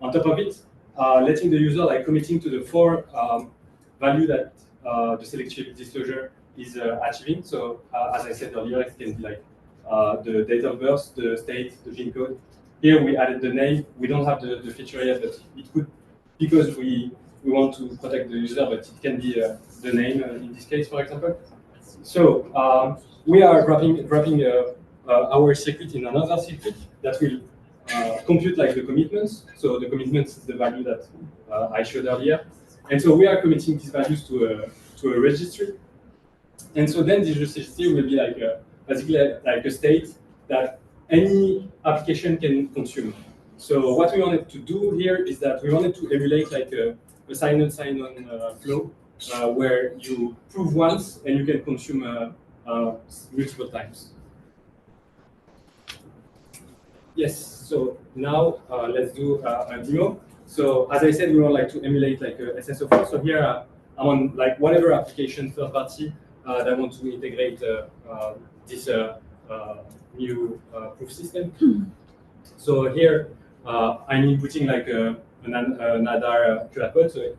on top of it, letting the user like committing to the 4 value that the selective disclosure is achieving. So as I said earlier, it can be like the date of birth, the state, the PIN code. Here we added the name. We don't have the feature yet, but it could, because we want to protect the user, but it can be the name in this case, for example. So we are wrapping our secret in another secret that will compute like the commitments. So the commitments is the value that I showed earlier. And so we are committing these values to a registry. And so then this registry will be like basically like a state that any application can consume. So what we wanted to do here is that we wanted to emulate like a sign-on flow where you prove once and you can consume multiple times. Yes, so now let's do a demo. So as I said, we want like to emulate like a SSO4. So here I'm on like whatever application third party that want to integrate this new proof system. So here I'm inputting like an Aadhaar QR code. So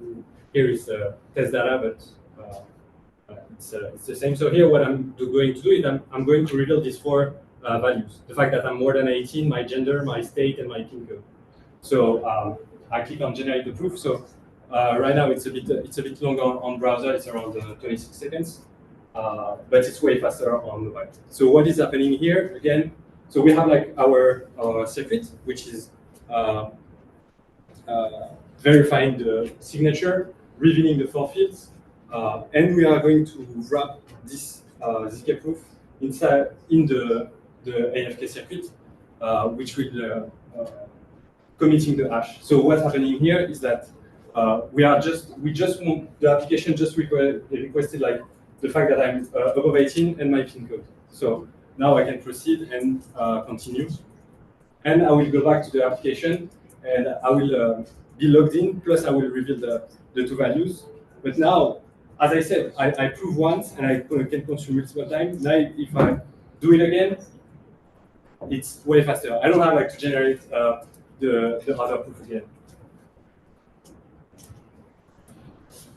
here is test data, but it's the same. So here what I'm going to do is I'm going to reveal these 4 values. The fact that I'm more than 18, my gender, my state, and my PIN code. So I click on generate the proof. So right now it's a bit longer on browser. It's around 26 seconds, but it's way faster on mobile. So what is happening here again? So we have like our secret, which is verifying the signature, revealing the 4 fields, and we are going to wrap this ZK proof inside in the AFK circuit, which will committing the hash. So what's happening here is that we just want the application just requested like the fact that I'm above 18 and my PIN code. So now I can proceed and continue. And I will go back to the application and I will be logged in, plus I will reveal the 2 values. But now, as I said, I prove once and I can consume multiple times. Now if I do it again, it's way faster. I don't have like to generate the other proof again.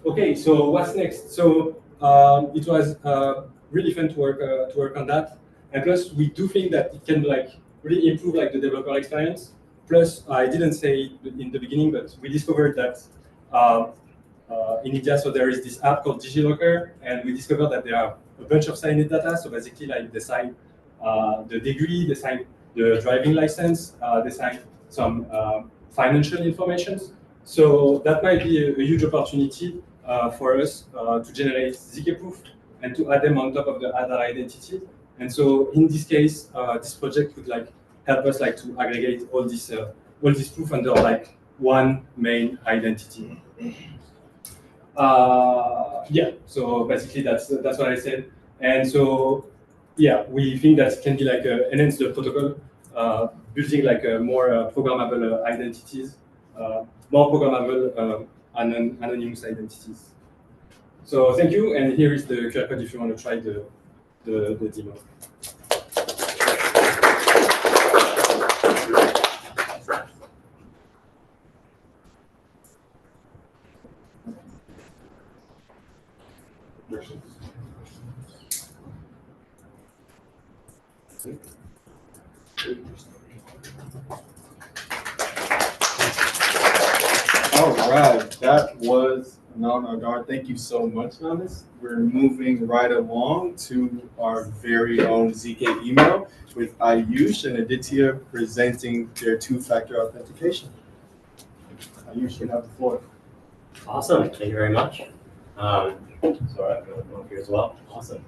Okay, so what's next? So it was really fun to work on that, and plus we do think that it can like really improve like the developer experience. Plus, I didn't say in the beginning, but we discovered that in India, so there is this app called DigiLocker, and we discovered that there are a bunch of signed data. So basically, like they sign the degree, they sign the driving license, they sign some financial information. So that might be a huge opportunity for us to generate ZK proof and to add them on top of the Aadhaar identity. And so in this case, this project would like help us like to aggregate all this proof under like one main identity. Yeah, so basically that's what I said. And so yeah, we think that can be like enhance the protocol, building like more programmable identities, more programmable anonymous identities. So thank you, and here is the QR code if you want to try the demo. All right, that was Anon-Aadhaar. Thank you so much, Yanis. We're moving right along to our very own ZK email with Aayush and Aditya presenting their two-factor authentication. Aayush, you have the floor. Awesome, thank you very much. Sora, I'm going to come up here as well. Awesome.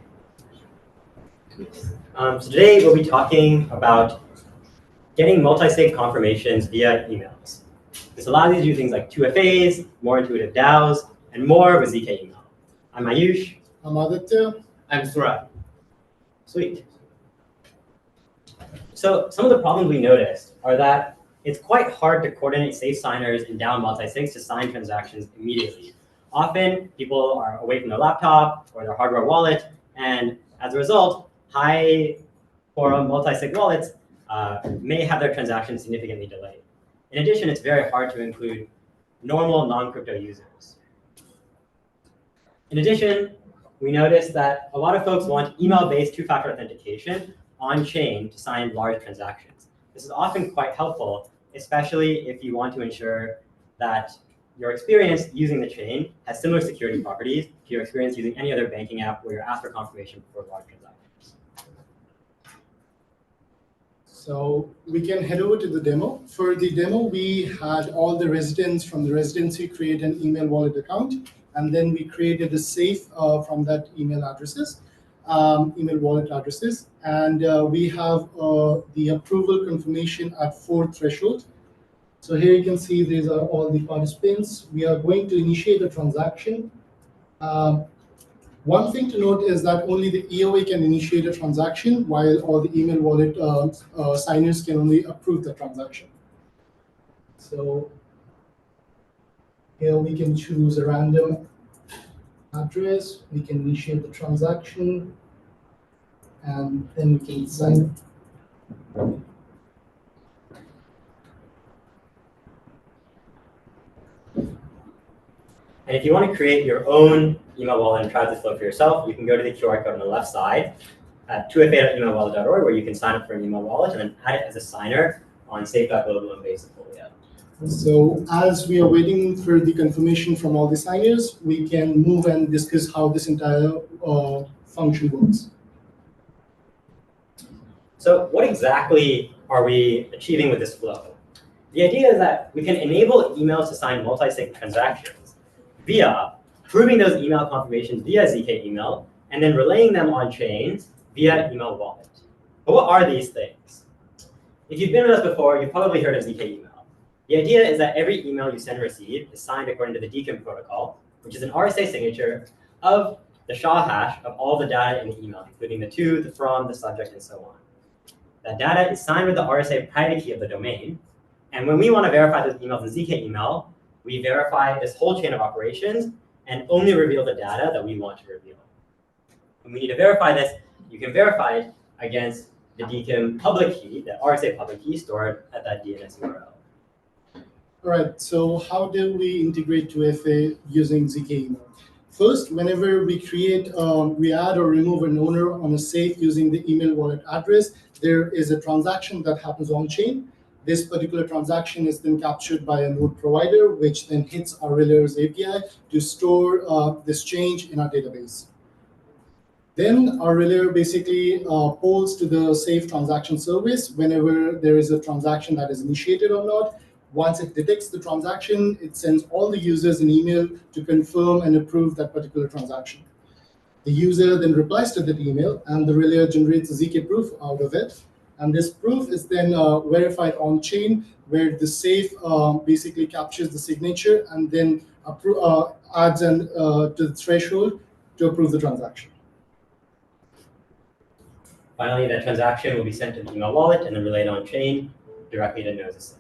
So today we'll be talking about getting multi-sig confirmations via emails. This allows you to do things like 2FAs, more intuitive DAOs, and more with ZKML. I'm Aayush. I'm Aditya. I'm Sora. Sweet. So some of the problems we noticed are that it's quite hard to coordinate safe signers and DAO multi-sigs to sign transactions immediately. Often people are away from their laptop or their hardware wallet, and as a result, high quorum multi-sig wallets may have their transactions significantly delayed. In addition, it's very hard to include normal non-crypto users. In addition, we noticed that a lot of folks want email-based two-factor authentication on-chain to sign large transactions. This is often quite helpful, especially if you want to ensure that your experience using the chain has similar security properties to your experience using any other banking app where you're asked for confirmation before large transactions. So we can head over to the demo. For the demo, we had all the residents from the residency create an email wallet account, and then we created a safe from that email addresses, email wallet addresses, and we have the approval confirmation at 4 threshold. So here you can see these are all the participants. We are going to initiate a transaction. One thing to note is that only the EOA can initiate a transaction, while all the email wallet signers can only approve the transaction. So here we can choose a random address. We can initiate the transaction, and then we can sign. And if you want to create your own email wallet and try this flow for yourself, you can go to the QR code on the left side at 2fa.emailwallet.org, where you can sign up for an email wallet and then add it as a signer on safe.global and Basicfolio. So as we are waiting for the confirmation from all the signers, we can move and discuss how this entire function works. So what exactly are we achieving with this flow? The idea is that we can enable emails to sign multi-sig transactions via proving those email confirmations via ZK email and then relaying them on chains via email wallet. But what are these things? If you've been with us before, you've probably heard of ZK email. The idea is that every email you send or receive is signed according to the DKIM protocol, which is an RSA signature of the SHA hash of all the data in the email, including the to, the from, the subject, and so on. That data is signed with the RSA private key of the domain. And when we want to verify those emails in ZK email, we verify this whole chain of operations and only reveal the data that we want to reveal. When we need to verify this, you can verify it against the DKIM public key, the RSA public key stored at that DNS URL. All right, so how do we integrate 2FA using ZK email? First, whenever we create, we add or remove an owner on a safe using the email wallet address, there is a transaction that happens on chain. This particular transaction is then captured by a node provider, which then hits our Relayer's API to store this change in our database. Then our Relayer basically polls to the safe transaction service whenever there is a transaction that is initiated or not. Once it detects the transaction, it sends all the users an email to confirm and approve that particular transaction. The user then replies to that email, and the Relayer generates a ZK proof out of it. And this proof is then verified on chain, where the safe basically captures the signature and then adds to the threshold to approve the transaction. Finally, that transaction will be sent to the email wallet and then relayed on chain directly to nodes.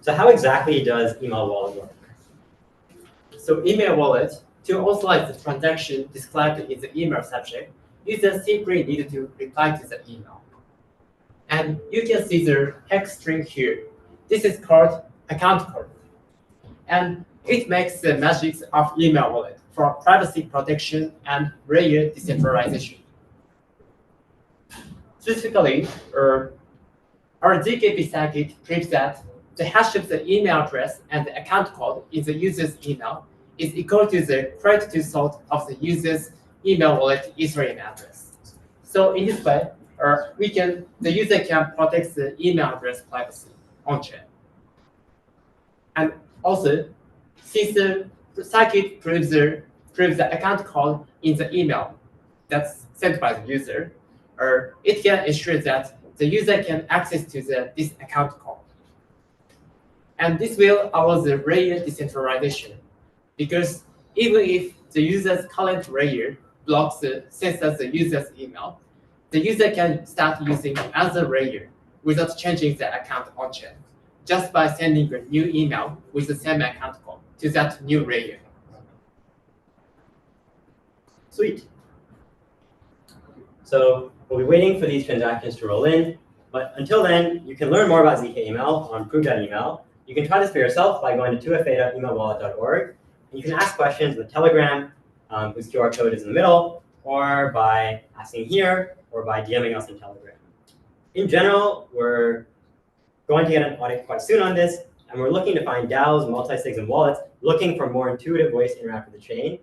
So how exactly does email wallet work? So email wallet, to authorize the transaction described in the email subject, user simply need to reply to the email. And you can see the hex string here. This is called account code. And it makes the magic of email wallet for privacy protection and layer decentralization. Specifically, our ZKP circuit proves that the hash of the email address and the account code in the user's email is equal to the correct result of the user's email wallet username address. So in this way, the user can protect the email address privacy on-chain. And also, since the circuit proves the account code in the email that's sent by the user, it can ensure that the user can access to this account code. And this will allow the layer decentralization, because even if the user's current layer blocks the censors the user's email, the user can start using other layer without changing the account on-chain, just by sending a new email with the same account code to that new layer. Sweet. So we'll be waiting for these transactions to roll in, but until then, you can learn more about ZKML on prove.email. You can try this for yourself by going to 2fa.emailwallet.org. And you can ask questions with Telegram, whose QR code is in the middle, or by asking here, or by DMing us in Telegram. In general, we're going to get an audit quite soon on this, and we're looking to find DAOs, multi-sigs, and wallets looking for more intuitive ways to interact with the chain,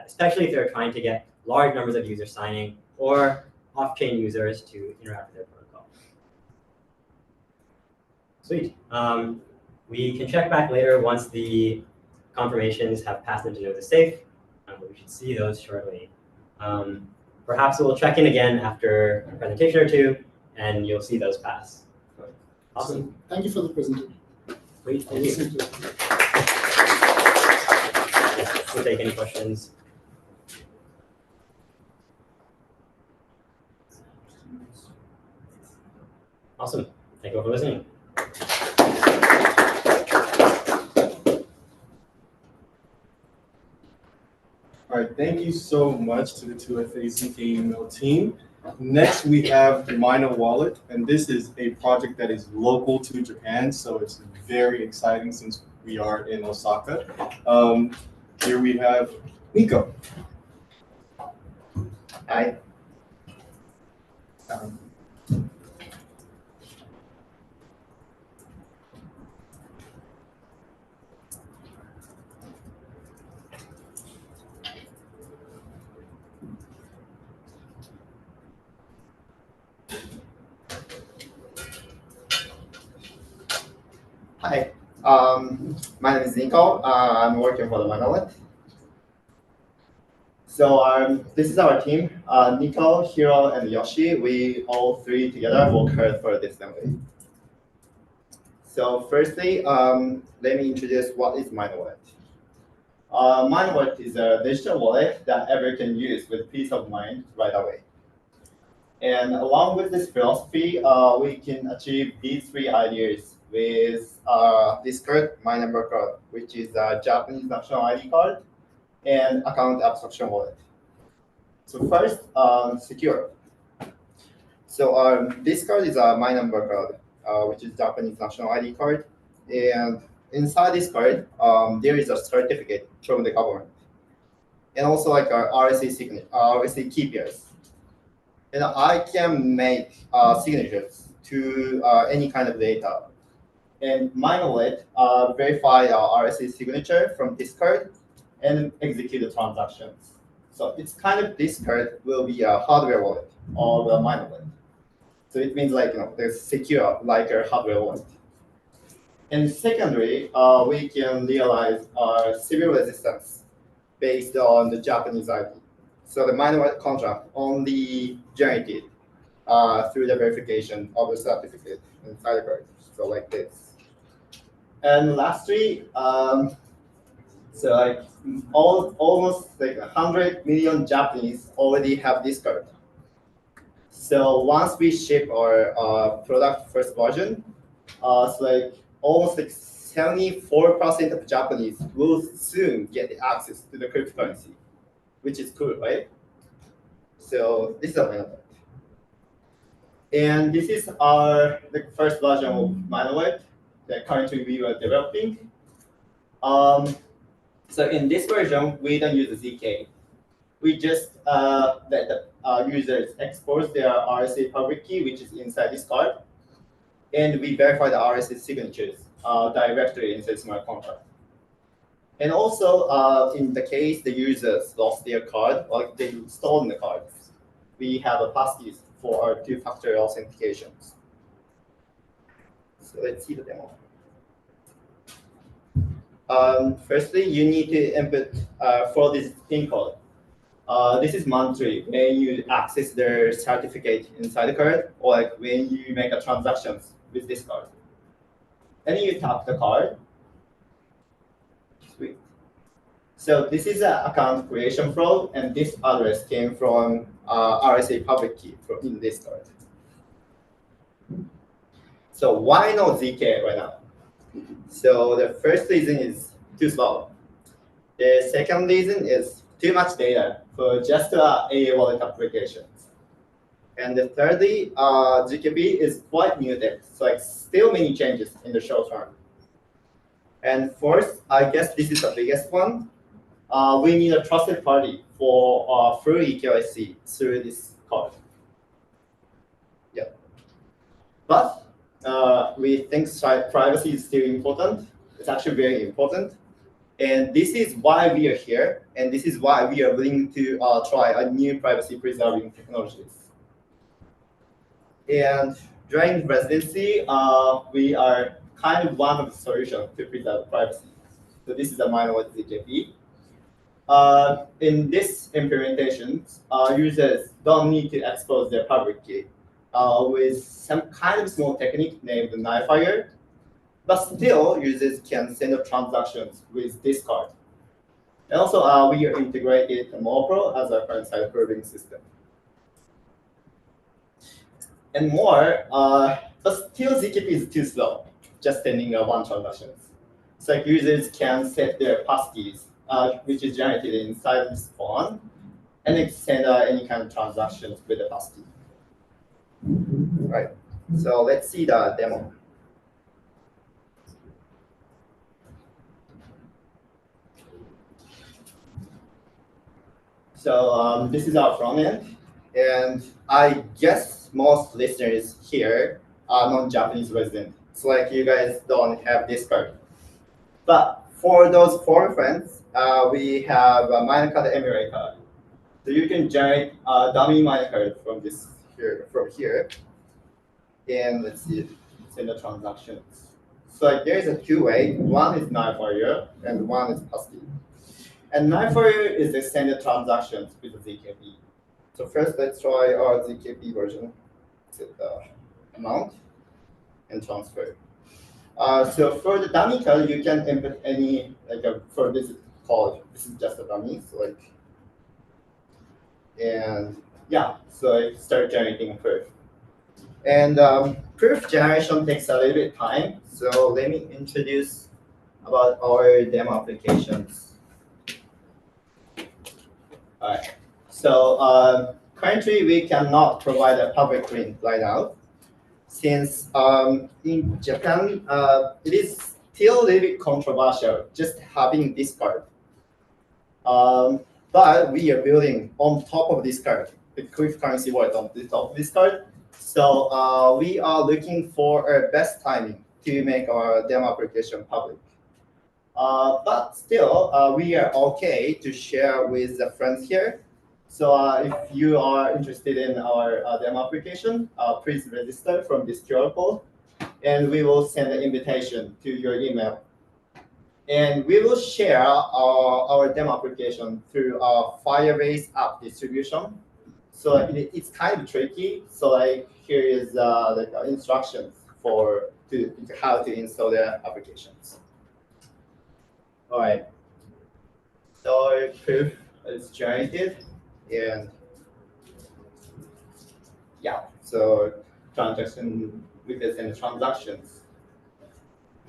especially if they're trying to get large numbers of users signing or off-chain users to interact with their protocol. Sweet. We can check back later once the confirmations have passed into Know the Safe. We should see those shortly. Perhaps we'll check in again after a presentation or two, and you'll see those pass. Awesome. Thank you for the presentation. Sweet. Thank you. We'll take any questions. Awesome. Thank you all for listening. All right, thank you so much to the 2FA ZKML team. Next, we have MynaWallet, and this is a project that is local to Japan, so it's very exciting since we are in Osaka. Here we have Nico. Hi. Hi, my name is Nico. I'm working for the MynaWallet. So this is our team, Nico, Hiro, and Yoshi. We all three together work hard for this assembly. So firstly, let me introduce what is MynaWallet. MynaWallet is a digital wallet that everyone can use with peace of mind right away. And along with this philosophy, we can achieve these three ideas with this card, MynaWallet, which is a Japanese national ID card, and account abstraction wallet. So first, secure. So this card is a MynaWallet, which is Japanese national ID card, and inside this card, there is a certificate from the government, and also like our RSA signature, RSA key pairs. And I can make signatures to any kind of data. And MynaWallet verify our RSA signature from this card and execute the transactions. So it's kind of this card will be a hardware wallet or a MynaWallet. So it means like they're secure like a hardware wallet. And secondly, we can realize our civil resistance based on the Japanese ID. So the MynaWallet contract only generated through the verification of the certificate inside the card. So like this. And lastly, so like almost like 100 million Japanese already have this card. So once we ship our product first version, so like almost like 74% of Japanese will soon get access to the cryptocurrency, which is cool, right? So this is a MynaWallet. And this is the first version of MynaWallet that currently we are developing. So in this version, we don't use the ZK. We just let the users expose their RSA public key, which is inside this card, and we verify the RSA signatures directly inside smart contract. And also, in the case the users lost their card or they stolen the cards, we have a passkeys for our two-factor authentications. So let's see the demo. Firstly, you need to input 4-digit PIN code. This is mandatory when you access the certificate inside the card, or like when you make a transactions with this card. And you tap the card. Sweet. So this is an account creation flow, and this address came from RSA public key in this card. So why no ZK right now? So the first reason is too slow. The second reason is too much data for just a wallet applications. And the thirdly, ZKB is quite new tech, so like still many changes in the short term. And fourth, I guess this is the biggest one. We need a trusted party for full eKYC through this card. Yeah. But we think privacy is still important. It's actually very important. And this is why we are here. And this is why we are willing to try a new privacy preserving technologies. And during residency, we are kind of one of the solutions to preserve privacy. So this is a MynaWallet ZKP. In this implementation, users don't need to expose their public key with some kind of small technique named Nifire, but still users can send up transactions with this card. And also, we are integrated MoPro as our client-side proving system. And more, but still ZKP is too slow, just sending one transaction. So like users can set their passkeys, which is generated inside this phone, and then send any kind of transactions with the passkey. Right. So let's see the demo. So this is our front end, and I guess most listeners here are non-Japanese resident. It's like you guys don't have this card. But for those foreign friends, we have a minor card emulator. So you can generate a dummy minor card from here. And let's see, send the transactions. So like, there is a two-way. One is Nifire and one is passkey. And Nifire is the standard transactions with the ZKP. So first, let's try our ZKP version. Set the amount and transfer. So for the dummy code, you can input any, for this code, this is just a dummy, so like, and yeah, so I start generating a proof. And proof generation takes a little bit of time, so let me introduce about our demo applications. All right, so currently we cannot provide a public link right now, since in Japan, it is still a little bit controversial just having this card. But we are building on top of this card, the cryptocurrency wallet on the top of this card. So we are looking for a best timing to make our demo application public. But still, we are okay to share with the friends here. So if you are interested in our demo application, please register from this QR code, and we will send an invitation to your email. And we will share our demo application through our Firebase app distribution. So it's kind of tricky. So like here is instructions for how to install the applications. All right. So proof is generated. And yeah, so transaction, we can send transactions.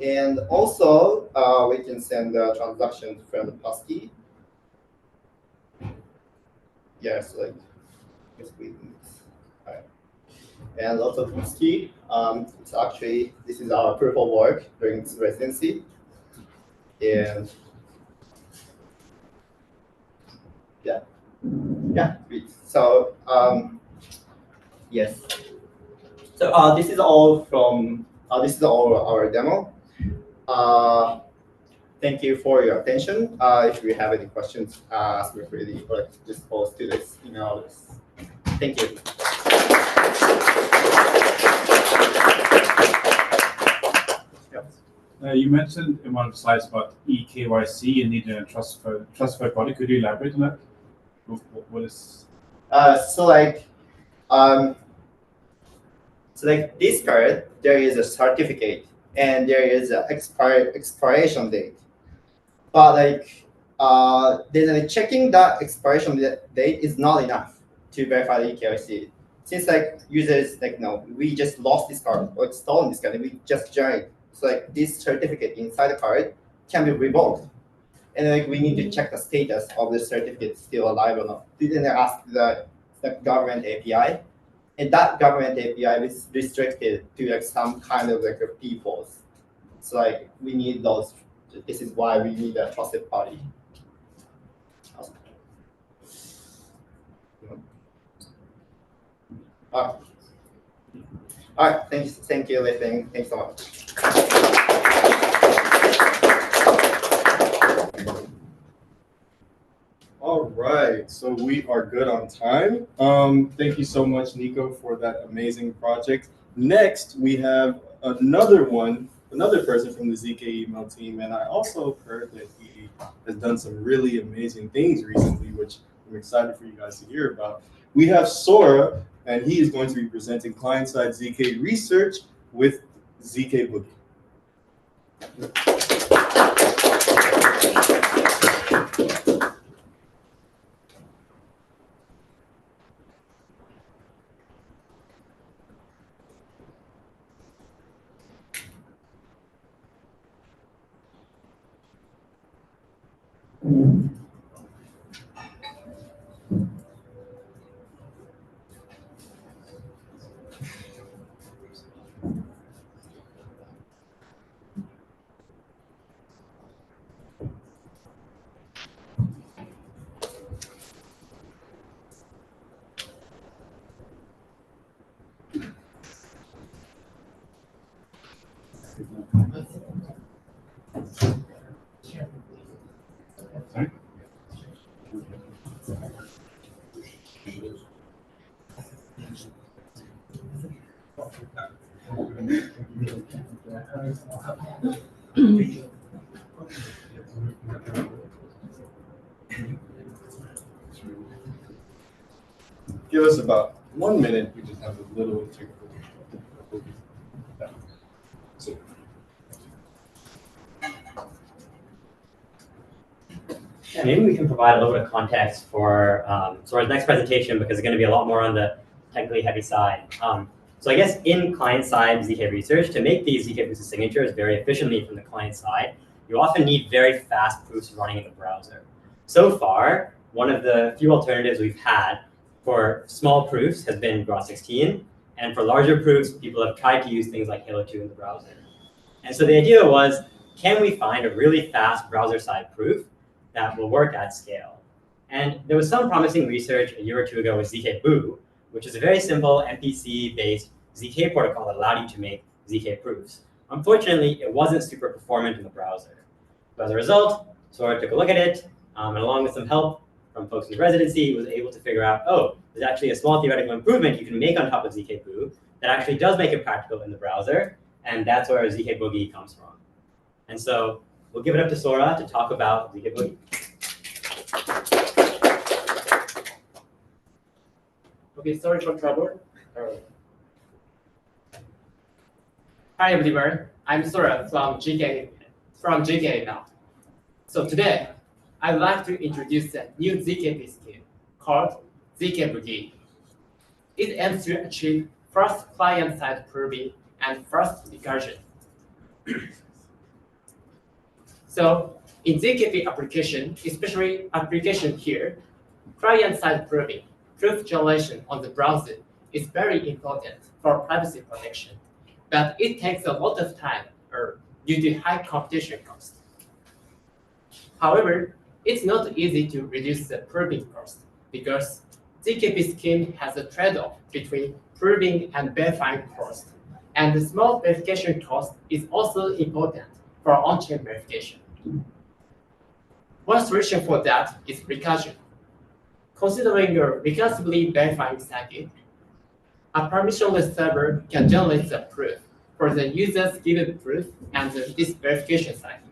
And also, we can send the transactions from the passkey. Yes, like this week. All right. And also passkey. It's actually, this is our proof of work during this residency. And yeah. Yeah, great. So yes. So this is all from our demo. Thank you for your attention. If you have any questions, feel free to just post to this email address. Thank you. You mentioned in one of the slides about eKYC and needing a trustworthy body. Could you elaborate on that? What is? So this card, there is a certificate and there is an expiration date. But then checking that expiration date is not enough to verify the eKYC. Since users no, we just lost this card or stolen this card and we just joined. So this certificate inside the card can be revoked. And we need to check the status of the certificate still alive or not. Then ask the government API. And that government API is restricted to some kind of peoples. So we need those. This is why we need a trusted party. All right. Thank you, listening. Thanks so much. All right, so we are good on time. Thank you so much, Nico, for that amazing project. Next, we have another person from the ZKML team, and I also heard that he has done some really amazing things recently, which I'm excited for you guys to hear about. We have Sora, and he is going to be presenting client-side ZK research with zk-boogie. Give us about 1 minute. We just have a little technical. Yeah, maybe we can provide a little bit of context for Sora's next presentation because it's going to be a lot more on the technically heavy side. So I guess in client-side ZK research, to make these ZK boosted signatures very efficiently from the client side, you often need very fast proofs running in the browser. So far, one of the few alternatives we've had for small proofs has been Groth16, and for larger proofs, people have tried to use things like Halo 2 in the browser. And so the idea was, can we find a really fast browser-side proof that will work at scale? And there was some promising research a year or two ago with zk-boogie, which is a very simple MPC-based ZK protocol that allowed you to make ZK proofs. Unfortunately, it wasn't super performant in the browser. So as a result, Sora took a look at it, and along with some help from folks in the residency, was able to figure out, oh, there's actually a small theoretical improvement you can make on top of zk-boogie that actually does make it practical in the browser, and that's where zk-boogie comes from. And so we'll give it up to Sora to talk about zk-boogie. Okay, sorry for trouble. Hi everyone, I'm Sora from ZKML. So today, I'd like to introduce a new ZK scheme called zk-boogie. It aims to achieve first client-side proving and first recursion. So in ZKP application, especially application here, client-side proving, proof generation on the browser is very important for privacy protection, but it takes a lot of time due to high computation cost. However, it's not easy to reduce the proving cost because ZKP scheme has a trade-off between proving and verifying cost, and the small verification cost is also important for on-chain verification. One solution for that is recursion. Considering your recursively verifying circuit, a permissionless server can generate the proof for the user's given proof and this verification cycle.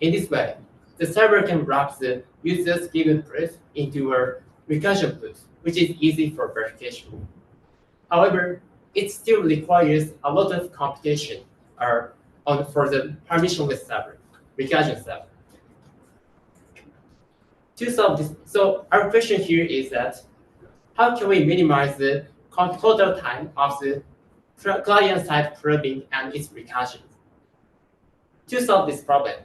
In this way, the server can wrap the user's given proof into a recursion proof, which is easy for verification. However, it still requires a lot of computation for the permissionless server, recursion server. To solve this, so our question here is that how can we minimize the total time of the client-side probing and its recursion? To solve this problem,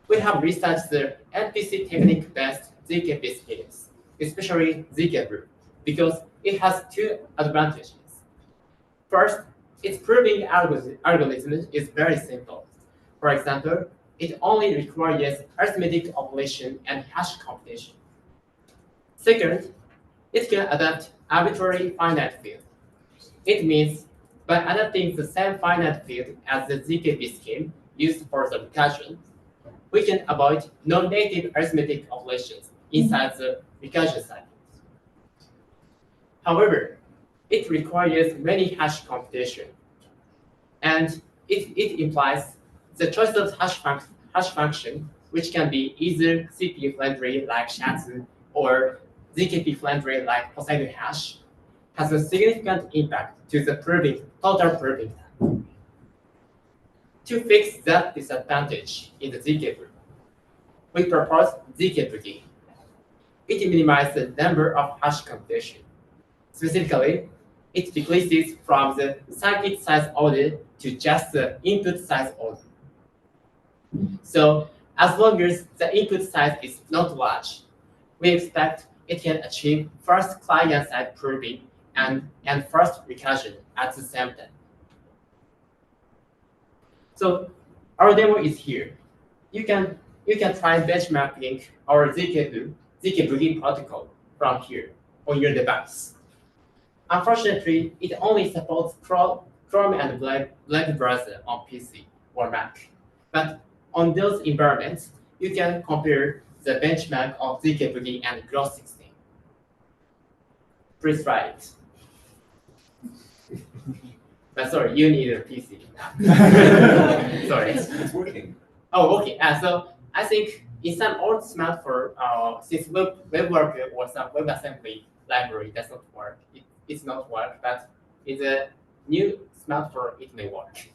we have researched the NPC technique-based ZKP schemes, especially zk-boogie, because it has two advantages. First, its proving algorithm is very simple. For example, it only requires arithmetic operation and hash computation. Second, it can adapt arbitrary finite field. It means by adapting the same finite field as the ZKP scheme used for the recursion, we can avoid non-native arithmetic operations inside the recursion cycle. However, it requires many hash computation, and it implies the choice of hash function, which can be either CPU-friendly like SHA-2 or ZKP-friendly like Poseidon hash, has a significant impact to the total proving time. To fix that disadvantage in the zk-boogie, we propose zk-boogie. It minimizes the number of hash computation. Specifically, it decreases from the circuit size order to just the input size order. So as long as the input size is not large, we expect it can achieve first client-side proving and first recursion at the same time. So our demo is here. You can try benchmarking our zk-boogie protocol from here on your device. Unfortunately, it only supports Chrome and Black browser on PC or Mac. But on those environments, you can compare the benchmark of zk-boogie and Gross 16. Please try it. But sorry, you need a PC. Sorry. It's working. Oh, okay. So I think in some old smartphone, since WebWorker or some WebAssembly library does not work, it's not work, but in the new smartphone, it may work.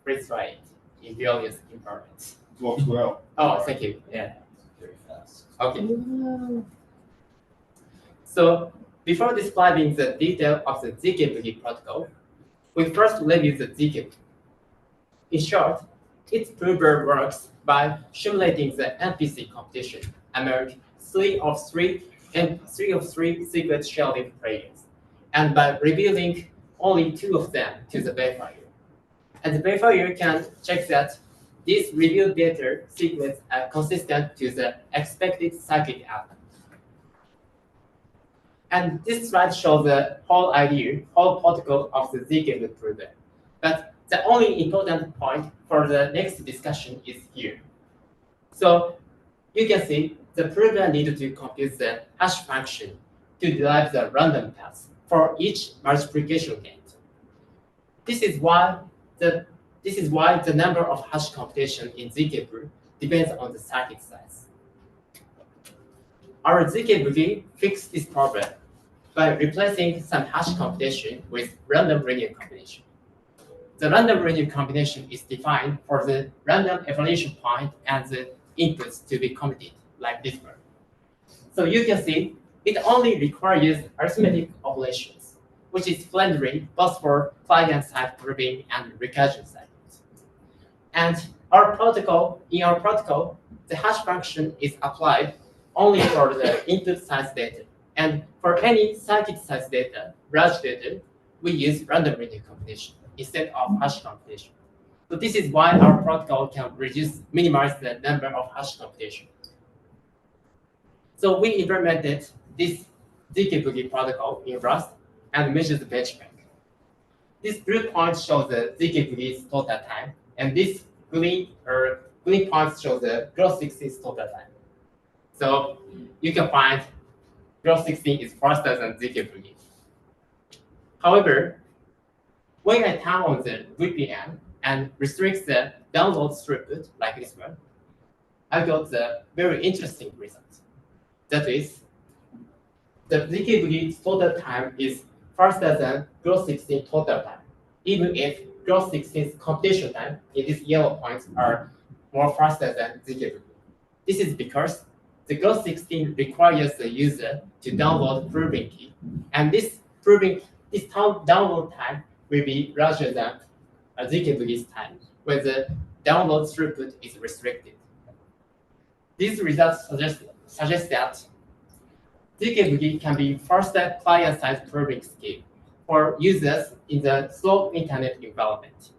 Please try it in various environments. It works well. Oh, thank you. Yeah. Very fast. Okay. So before describing the detail of the zk-boogie protocol, we first review the zk-boogie. In short, its prover works by simulating the NPC competition among three of three secret shell-leaf players, and by revealing only two of them to the verifier. And the verifier can check that these revealed data secrets are consistent to the expected circuit outcome. And this slide shows the whole protocol of the zk-boogie prover. But the only important point for the next discussion is here. So you can see the prover needs to compute the hash function to derive the random path for each multiplication gate. This is why the number of hash computation in zk-boogie depends on the circuit size. Our zk-boogie fixed this problem by replacing some hash computation with random linear combination. The random linear combination is defined for the random evaluation point and the inputs to be computed, like this one. So you can see it only requires arithmetic operations, which is friendly both for client-side proving and recursion cycles. And in our protocol, the hash function is applied only for the input size data. And for any circuit size data, large data, we use random linear combination instead of hash computation. So this is why our protocol can minimize the number of hash computation. So we implemented this zk-boogie protocol in Rust and measure the benchmark. This blue point shows the zk-boogie's total time, and this green point shows the gross 16's total time. So you can find gross 16 is faster than zk-boogie. However, when I turn on the VPN and restricts the download throughput like this one, I got the very interesting result. That is, the zk-boogie's total time is faster than gross 16 total time, even if gross 16's computation time in these yellow points are more faster than zk-boogie. This is because the gross 16 requires the user to download proving key, and this download time will be larger than zk-boogie's time when the download throughput is restricted. These results suggest that zk-boogie can be faster client-side proving scheme for users in the slow internet environment.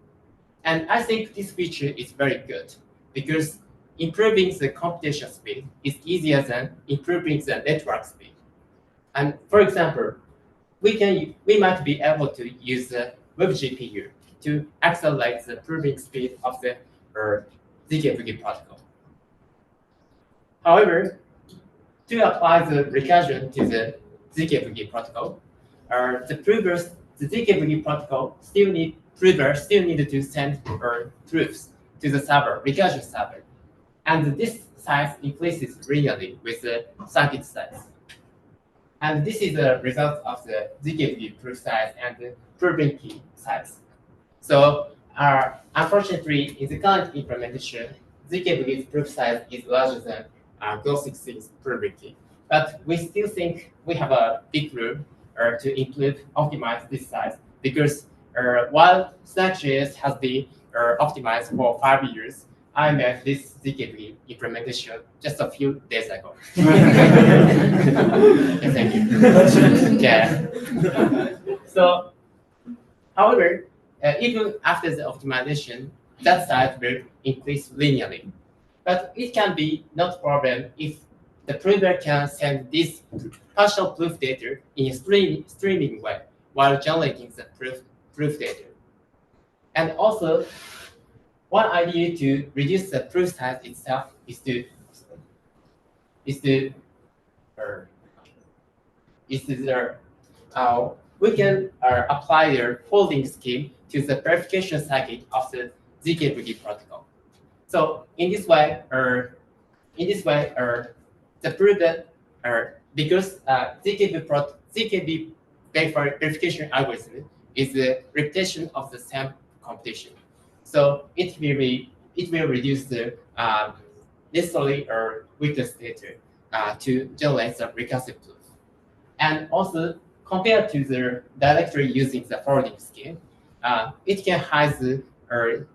And I think this feature is very good because improving the computation speed is easier than improving the network speed. And for example, we might be able to use the web GPU to accelerate the proving speed of the zk-boogie protocol. However, to apply the recursion to the zk-boogie protocol, the zk-boogie protocol still need to send proofs to the server, recursion server, and this size increases linearly with the circuit size. And this is the result of the zk-boogie proof size and the proving key size. So unfortunately, in the current implementation, zk-boogie's proof size is larger than gross 16's proving key. But we still think we have a big room to optimize this size because while Stack.js has been optimized for 5 years, I made this zk-boogie implementation just a few days ago. Thank you. Yeah. So, however, even after the optimization, that size will increase linearly. But it can be not a problem if the prover can send this partial proof data in a streaming way while generating the proof data. And also, one idea to reduce the proof size itself is we can apply the folding scheme to the verification circuit of the zk-boogie protocol. So in this way, the prover because zk-boogie verification algorithm is the repetition of the same computation. So it will reduce the necessary witness data to generate the recursive proof. And also, compared to the directory using the forwarding scheme, it can hide the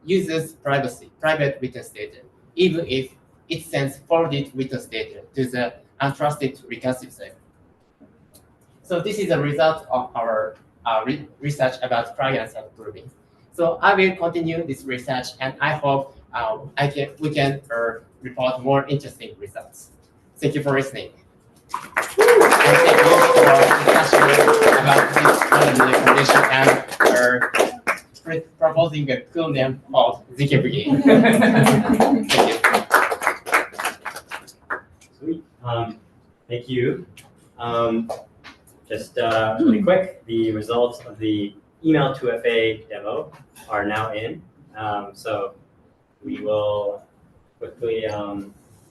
user's private witness data, even if it sends forwarded witness data to the untrusted recursive server. So this is a result of our research about client-side proving. So I will continue this research, and I hope we can report more interesting results. Thank you for listening. And thank you for discussion about this wonderful condition and proposing a cool name called zk-boogie. Thank you. Sweet. Thank you. Just really quick, the results of the email 2FA demo are now in. So we will quickly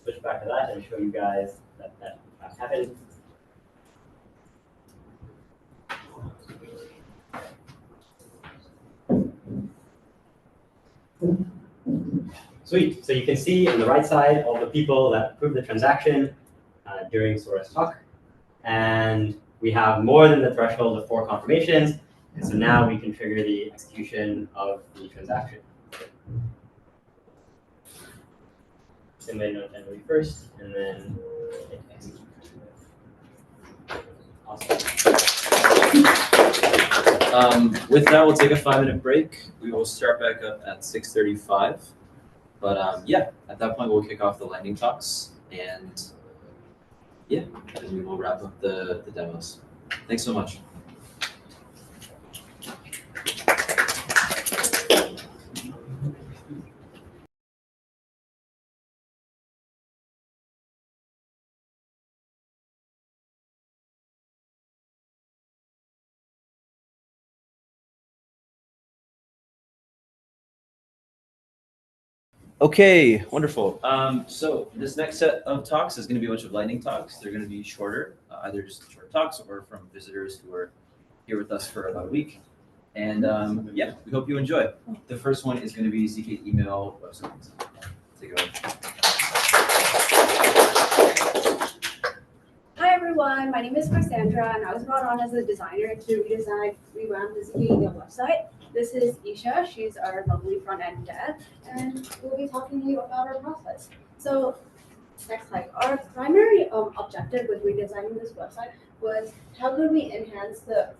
switch back to that and show you guys that happened. Sweet. So you can see on the right side all the people that approved the transaction during Sora's talk. And we have more than the threshold of 4 confirmations. And so now we can trigger the execution of the transaction. Simulate node entity first, and then hit execute. Awesome. With that, we'll take a 5-minute break. We will start back up at 6:35. But yeah, at that point, we'll kick off the lightning talks. And yeah, and we will wrap up the demos. Thanks so much. Okay, wonderful. So this next set of talks is going to be a bunch of lightning talks. They're going to be shorter, either just short talks or from visitors who are here with us for about a week. And yeah, we hope you enjoy. The first one is going to be ZK email website. Take it away. Hi everyone, my name is Chrisandra and I was brought on as a designer to revamp the ZK email website. This is Eesha, she's our lovely front-end dev, and we'll be talking to you about our process. So next slide. Our primary objective with redesigning this website was how could we enhance the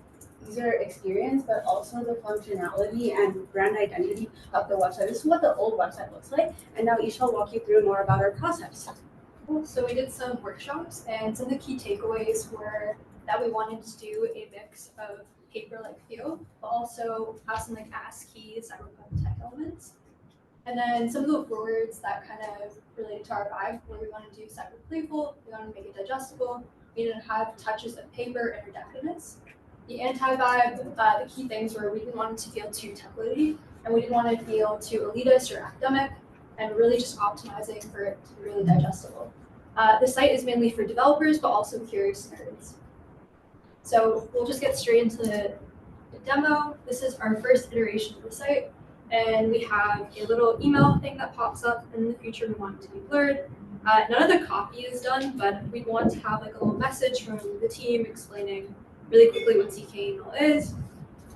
user experience, but also the functionality and brand identity of the website. This is what the old website looks like, and now Eesha will walk you through more about our process. So we did some workshops, and some of the key takeaways were that we wanted to do a mix of paper-like feel, but also have some like ASCII cyberpunk tech elements. And then some of the words that kind of related to our vibe, where we wanted to do cyber playful, we wanted to make it digestible, we didn't have touches of paper and ridiculous. The anti-vibe, the key things were we didn't want it to feel too template-y, and we didn't want it to feel too elitist or academic, and really just optimizing for it to be really digestible. The site is mainly for developers, but also curious nerds. So we'll just get straight into the demo. This is our first iteration of the site, and we have a little email thing that pops up. In the future, we want it to be blurred. None of the copy is done, but we want to have like a little message from the team explaining really quickly what ZK-ML is.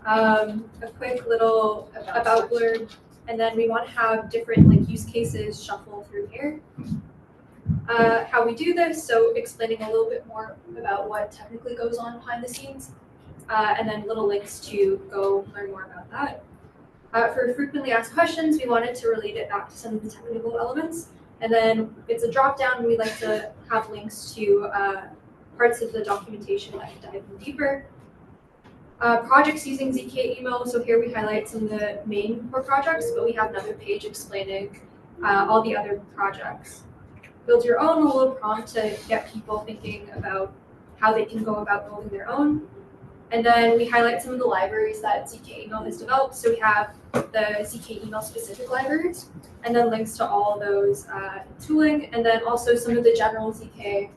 A quick little about blurb, and then we want to have different like use cases shuffle through here. How we do this, so explaining a little bit more about what technically goes on behind the scenes, and then little links to go learn more about that. For frequently asked questions, we wanted to relate it back to some of the technical elements, and then it's a drop down, and we like to have links to parts of the documentation that can dive in deeper. Projects using ZK-ML, so here we highlight some of the main core projects, but we have another page explaining all the other projects. Build your own, a little prompt to get people thinking about how they can go about building their own. And then we highlight some of the libraries that ZK-ML has developed. So we have the ZK-ML specific libraries, and then links to all those tooling, and then also some of the general ZK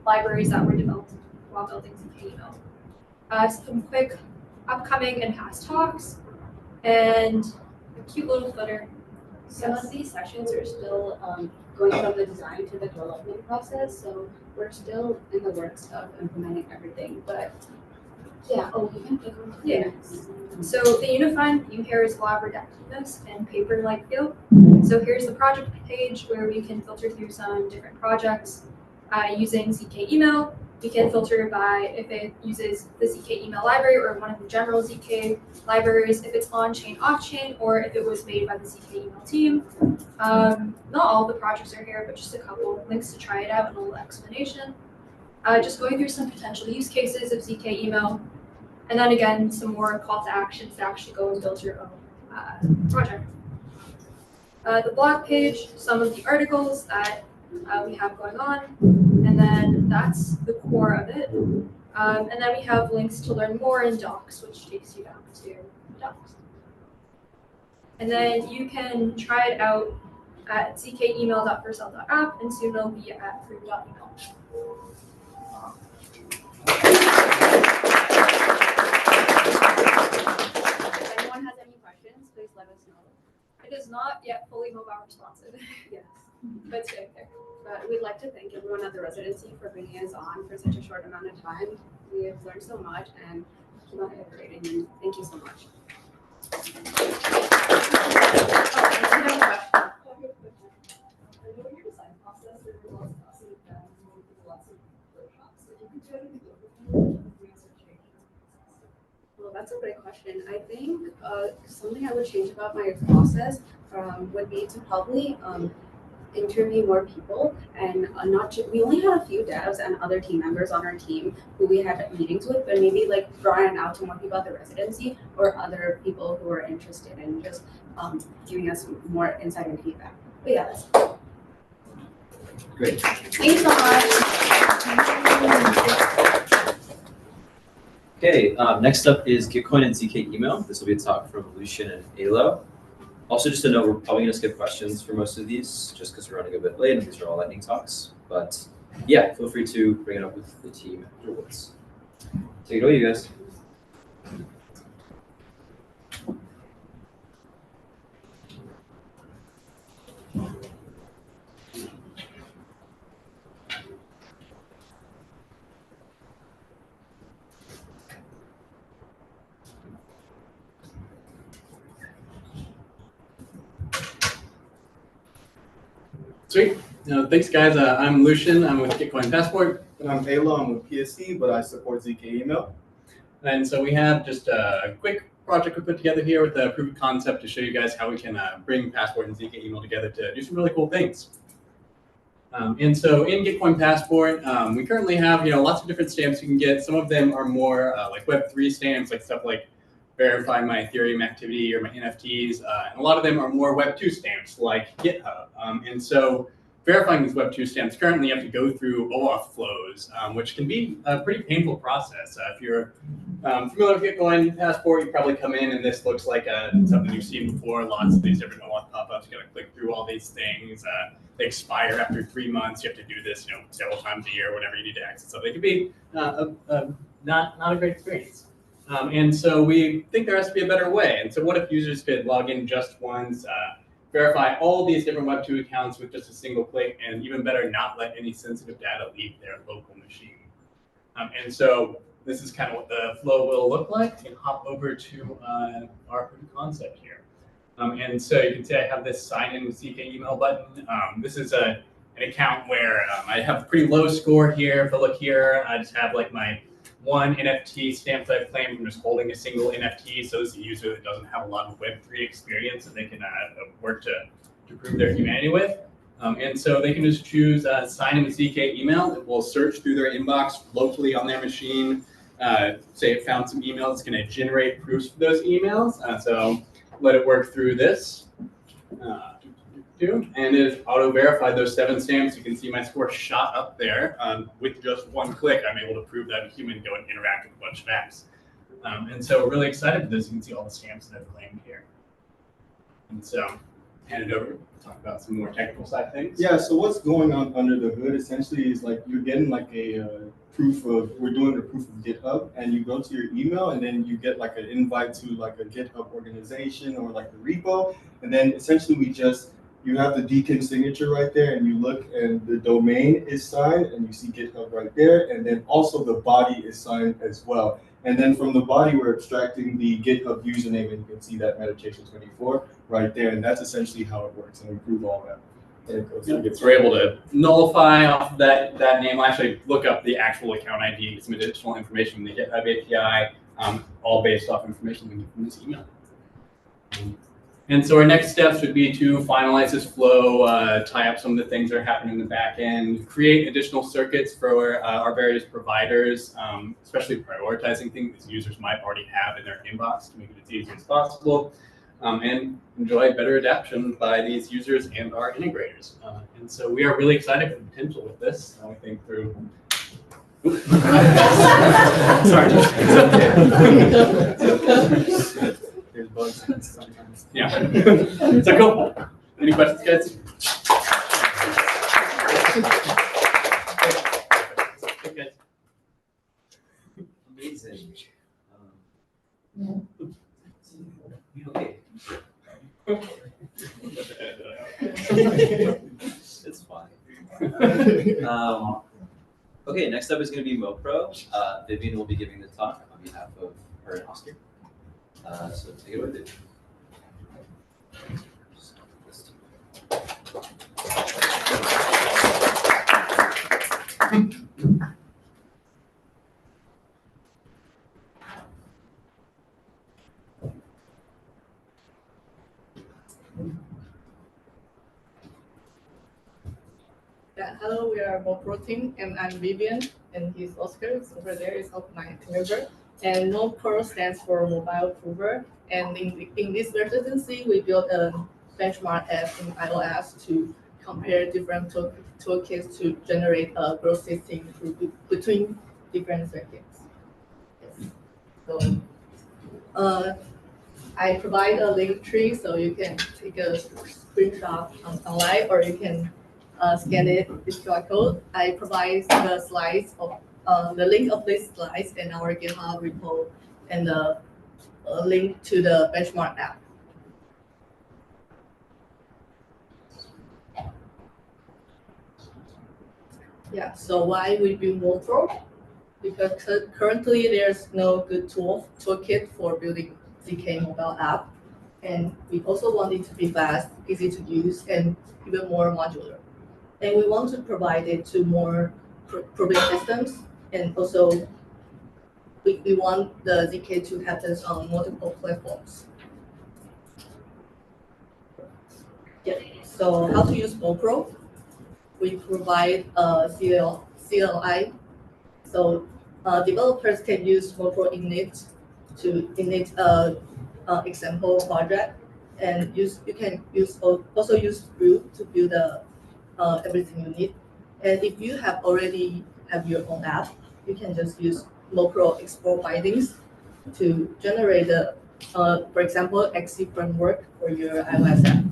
libraries that were developed while building ZK-ML. Some quick upcoming and past talks, and a cute little footer. Some of these sessions are still going from the design to the development process, so we're still in the works of implementing everything, but yeah, we can take on to the next. So the unifying theme here is lab redactedness and paper-like feel. So here's the project page where we can filter through some different projects using ZK-ML. We can filter by if it uses the ZK-ML library or one of the general ZK libraries, if it's on-chain, off-chain, or if it was made by the ZK-ML team. Not all the projects are here, but just a couple links to try it out and a little explanation. Just going through some potential use cases of ZK-ML, and then again, some more call to actions to actually go and build your own project. The blog page, some of the articles that we have going on, and then that's the core of it. And then we have links to learn more in docs, which takes you back to docs. And then you can try it out at zkeml.vercel.app, and soon it'll be at fruit.email. If anyone has any questions, please let us know. It is not yet fully mobile responsive. Yes. But it's getting there. But we'd like to thank everyone at the residency for bringing us on for such a short amount of time. We have learned so much and keep on iterating, and thank you so much. Well, that's a great question. I think something I would change about my process would be to probably interview more people, and we only had a few devs and other team members on our team who we had meetings with, but maybe like broaden out to more people at the residency or other people who are interested in just giving us more insight and feedback. But yeah, that's Great. Thanks so much. Okay, next up is Gitcoin and ZK email. This will be a talk from Lucian and Hiro. Also, just to note, we're probably going to skip questions for most of these, just because we're running a bit late and these are all lightning talks. But yeah, feel free to bring it up with the team afterwards. Take it away, you guys. Sweet. Thanks, guys. I'm Lucian. I'm with Gitcoin Passport. And I'm Halo. I'm with PSC, but I support ZK email. And so we have just a quick project we put together here with a proof of concept to show you guys how we can bring Passport and ZK email together to do some really cool things. And so in Gitcoin Passport, we currently have lots of different stamps you can get. Some of them are more like Web3 stamps, like stuff like verify my Ethereum activity or my NFTs. And a lot of them are more Web2 stamps like GitHub. And so verifying these Web2 stamps, currently you have to go through OAuth flows, which can be a pretty painful process. If you're familiar with Gitcoin Passport, you probably come in and this looks like something you've seen before. Lots of these different OAuth pop-ups. You gotta click through all these things. They expire after 3 months. You have to do this, several times a year, whenever you need to access. So they can be not a great experience. And so we think there has to be a better way. And so what if users could log in just once, verify all these different Web2 accounts with just a single click, and even better, not let any sensitive data leave their local machine. And so this is kind of what the flow will look like. You can hop over to our proof of concept here. And so you can see I have this sign in with ZK email button. This is an account where I have a pretty low score here. If I look here, I just have like my one NFT stamp that I've claimed from just holding a single NFT. So this is a user that doesn't have a lot of Web3 experience that they can work to prove their humanity with. And so they can just choose sign in with ZK email. It will search through their inbox locally on their machine. Say it found some emails, it's going to generate proofs for those emails. So let it work through this. And it auto-verified those 7 stamps. You can see my score shot up there. With just one click, I'm able to prove that a human go and interact with a bunch of apps. And so we're really excited for this. You can see all the stamps that I've claimed here. And so hand it over to talk about some more technical side things. Yeah, so what's going on under the hood essentially is like you're getting like a proof of, we're doing a proof of GitHub, and you go to your email and then you get like an invite to like a GitHub organization or like the repo. And then essentially you have the DKIM signature right there, and you look and the domain is signed and you see GitHub right there. And then also the body is signed as well. And then from the body, we're extracting the GitHub username, and you can see that meditation 24 right there. And that's essentially how it works, and we prove all that. So we're able to nullify off of that name. We'll actually look up the actual account ID, get some additional information from the GitHub API, all based off information we get from this email. And so our next steps would be to finalize this flow, tie up some of the things that are happening in the back end, create additional circuits for our various providers, especially prioritizing things that users might already have in their inbox to make it as easy as possible, and enjoy better adoption by these users and our integrators. And so we are really excited for the potential with this. We think through. Sorry. There's bugs sometimes. Yeah. So cool. Any questions, guys? Okay. Amazing. Okay. It's fine. Okay, next up is going to be MoPro. Vivian will be giving the talk on behalf of her and Oskar. So take it away, Vivian. Hello, we are MoPro team, and I'm Vivian, and he's Oskar. Over there is my team member. And MoPro stands for Mobile Prover. And in this residency, we built a benchmark app in iOS to compare different toolkits to generate a growth system between different circuits. Yes. So, I provide a link tree so you can take a screenshot online, or you can scan it with QR code. I provide the slides of the link of these slides in our GitHub repo and the link to the benchmark app. Yeah, so why we build MoPro? Because currently there's no good toolkit for building ZK mobile app. And we also want it to be fast, easy to use, and even more modular. And we want to provide it to more proving systems. And also, we want the ZK to happen on multiple platforms. Yeah. So how to use MoPro? We provide a CLI. So developers can use MoPro init to init example project, and you can also use Brew to build everything you need. And if you already have your own app, you can just use MoPro export bindings to generate the, for example, XC framework for your iOS app.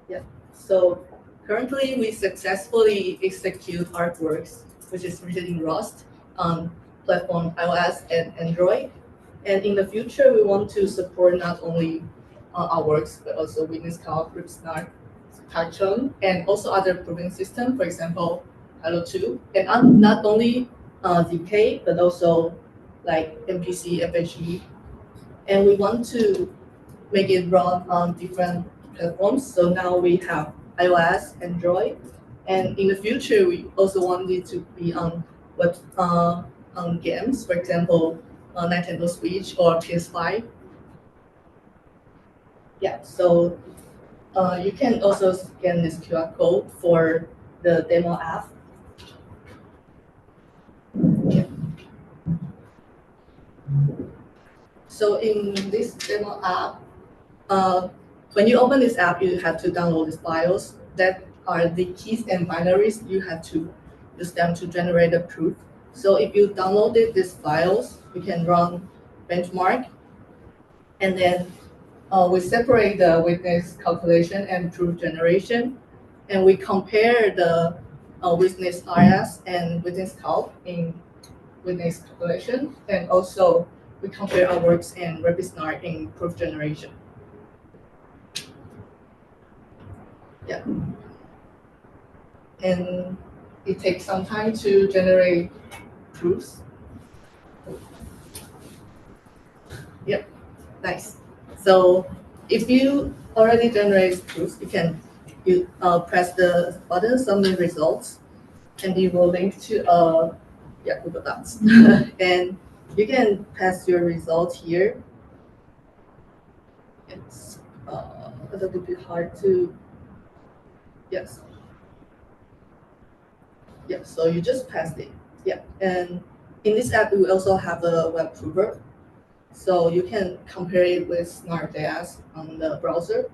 Yeah. So currently, we successfully execute artworks, which is written in Rust, on platform iOS and Android. And in the future, we want to support not only our works, but also witness calc, RipSnark, Python, and also other proving systems, for example, Halo 2. And not only ZK, but also like MPC, FHE. And we want to make it run on different platforms. So now we have iOS, Android, and in the future, we also want it to be on games, for example, Nintendo Switch or PS5. Yeah, so you can also scan this QR code for the demo app. Yeah. So in this demo app, when you open this app, you have to download these files that are the keys and binaries. You have to use them to generate a proof. So if you downloaded these files, you can run benchmark, and then we separate the witness calculation and proof generation, and we compare the witness RS and witness calc in witness calculation, and also we compare our works and RipSnark in proof generation. Yeah. And it takes some time to generate proofs. Yep, nice. So if you already generate proofs, you press the button submit results, and you will link to Google Docs. And you can pass your results here. It's a little bit hard to, yes. Yeah, so you just passed it. Yeah, and in this app, we also have a web prover. So you can compare it with Snark.js on the browser.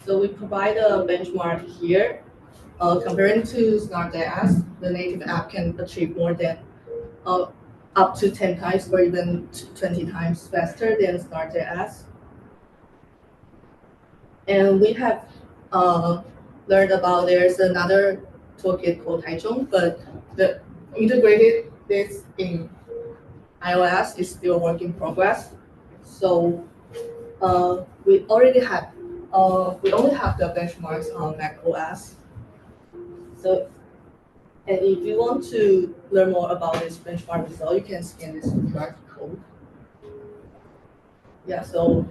So we provide a benchmark here. Comparing to Snark.js, the native app can achieve more than up to 10 times or even 20 times faster than Snark.js. And we have learned about there's another toolkit called Taichung, but the integrated this in iOS is still a work in progress. So we only have the benchmarks on Mac OS. So, and if you want to learn more about this benchmark result, you can scan this QR code. Yeah, so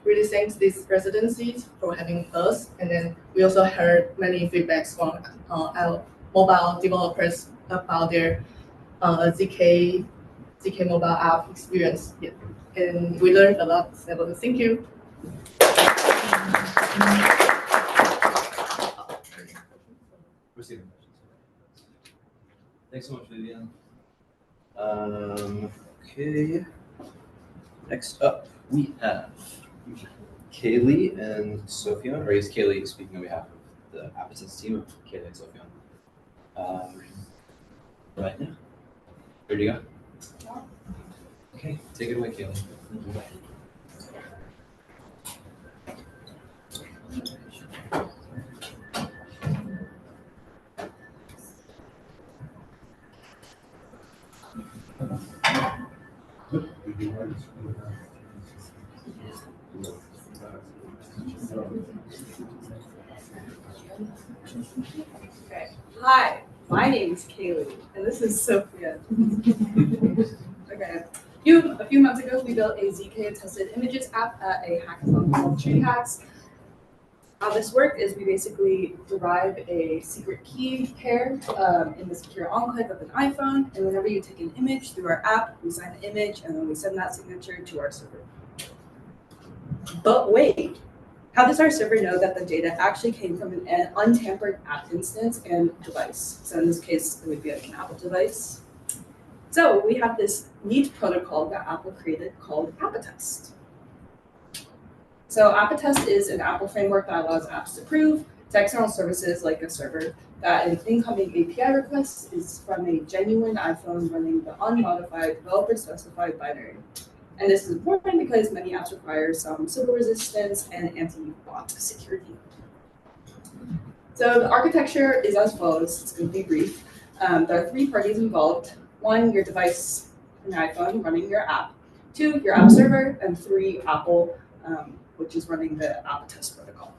really thanks this residency for having us. And then we also heard many feedbacks from our mobile developers about their ZK mobile app experience. Yeah. and we learned a lot. So thank you. Thanks so much, Vivian. Okay. Next up, we have Kaylee and Sofiane, or is Kaylee speaking on behalf of the Attest team of Kaylee and Sofiane? Right now. Ready to go? Okay, take it away, Kaylee. Okay. Hi, my name is Kaylee, and this is Sophia. Okay. A few months ago, we built a ZK-attested images app at a hackathon called Tree Hacks. How this worked is we basically derive a secret key pair in the secure enclave of an iPhone, and whenever you take an image through our app, we sign the image, and then we send that signature to our server. But wait, how does our server know that the data actually came from an untampered app instance and device? So in this case, it would be like an Apple device. So we have this neat protocol that Apple created called Attest. So Attest is an Apple framework that allows apps to prove to external services like a server that an incoming API request is from a genuine iPhone running the unmodified developer-specified binary. And this is important because many apps require some civil resistance and anti-bot security. So the architecture is as follows. It's going to be brief. There are 3 parties involved. 1, your device, an iPhone running your app. 2, your app server. And 3, Apple, which is running the Attest protocol.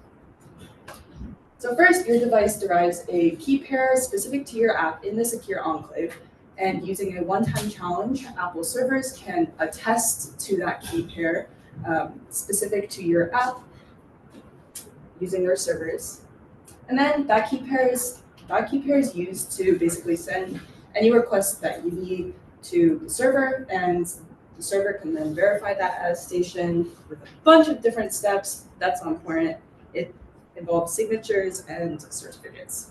So first, your device derives a key pair specific to your app in the secure enclave. And using a one-time challenge, Apple servers can attest to that key pair specific to your app using their servers. And then that key pair is used to basically send any requests that you need to the server, and the server can then verify that attestation with a bunch of different steps. That's not important. It involves signatures and certificates.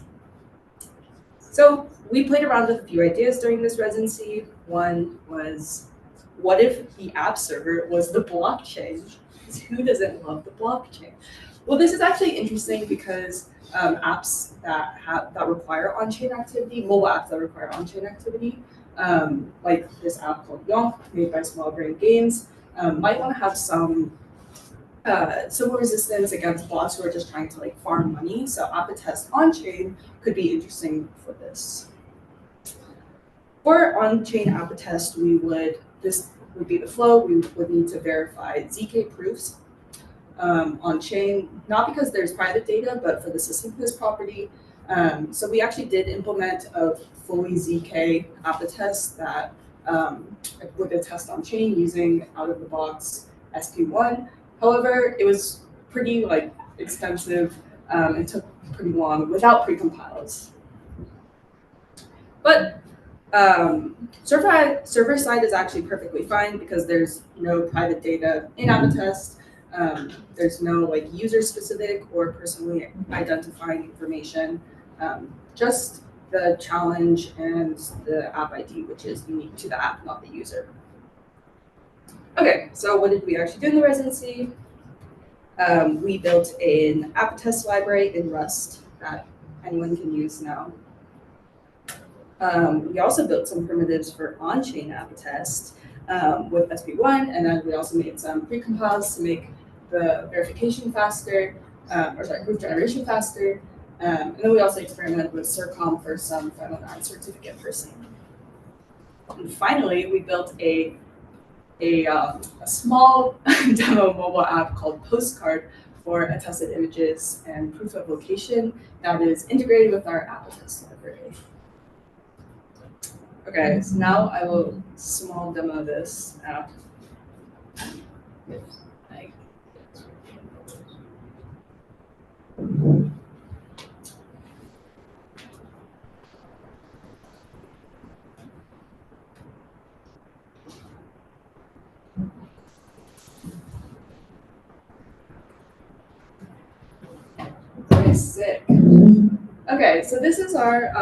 So we played around with a few ideas during this residency. One was, what if the app server was the blockchain? Who doesn't love the blockchain? Well, this is actually interesting because apps that require on-chain activity, mobile apps that require on-chain activity, like this app called Yonk, made by Small Brain Games, might want to have some civil resistance against bots who are just trying to farm money. So Attest on-chain could be interesting for this. For on-chain Attest, this would be the flow. We would need to verify ZK proofs on-chain, not because there's private data, but for the succinctness property. So we actually did implement a fully ZK Attest that would attest on-chain using out-of-the-box SP1. However, it was pretty expensive and took pretty long without precompiles. But server side is actually perfectly fine because there's no private data in Attest. There's no user specific or personally identifying information. Just the challenge and the app ID, which is unique to the app, not the user. Okay, so what did we actually do in the residency? We built an Attest library in Rust that anyone can use now. We also built some primitives for on-chain Attest with SP1, and then we also made some precompiles to make the verification faster, proof generation faster. And then we also experimented with CirCom for some final 9 certificate parsing. And finally, we built a small demo mobile app called Postcard for attested images and proof of location that is integrated with our Attest library. Okay, so now I will small demo this app. Sick. Okay, so this is our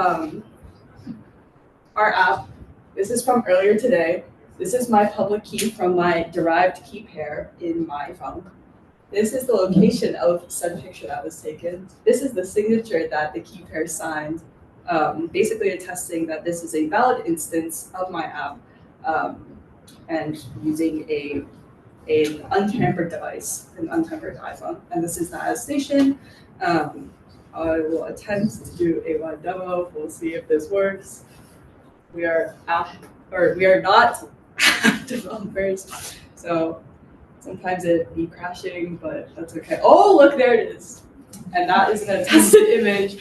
app. This is from earlier today. This is my public key from my derived key pair in my phone. This is the location of said picture that was taken. This is the signature that the key pair signed, basically attesting that this is a valid instance of my app, and using an untampered device, an untampered iPhone. And this is the attestation. I will attempt to do a live demo. We'll see if this works. We are not developers, so sometimes it be crashing, but that's okay. Oh, look, there it is. And that is an attested image,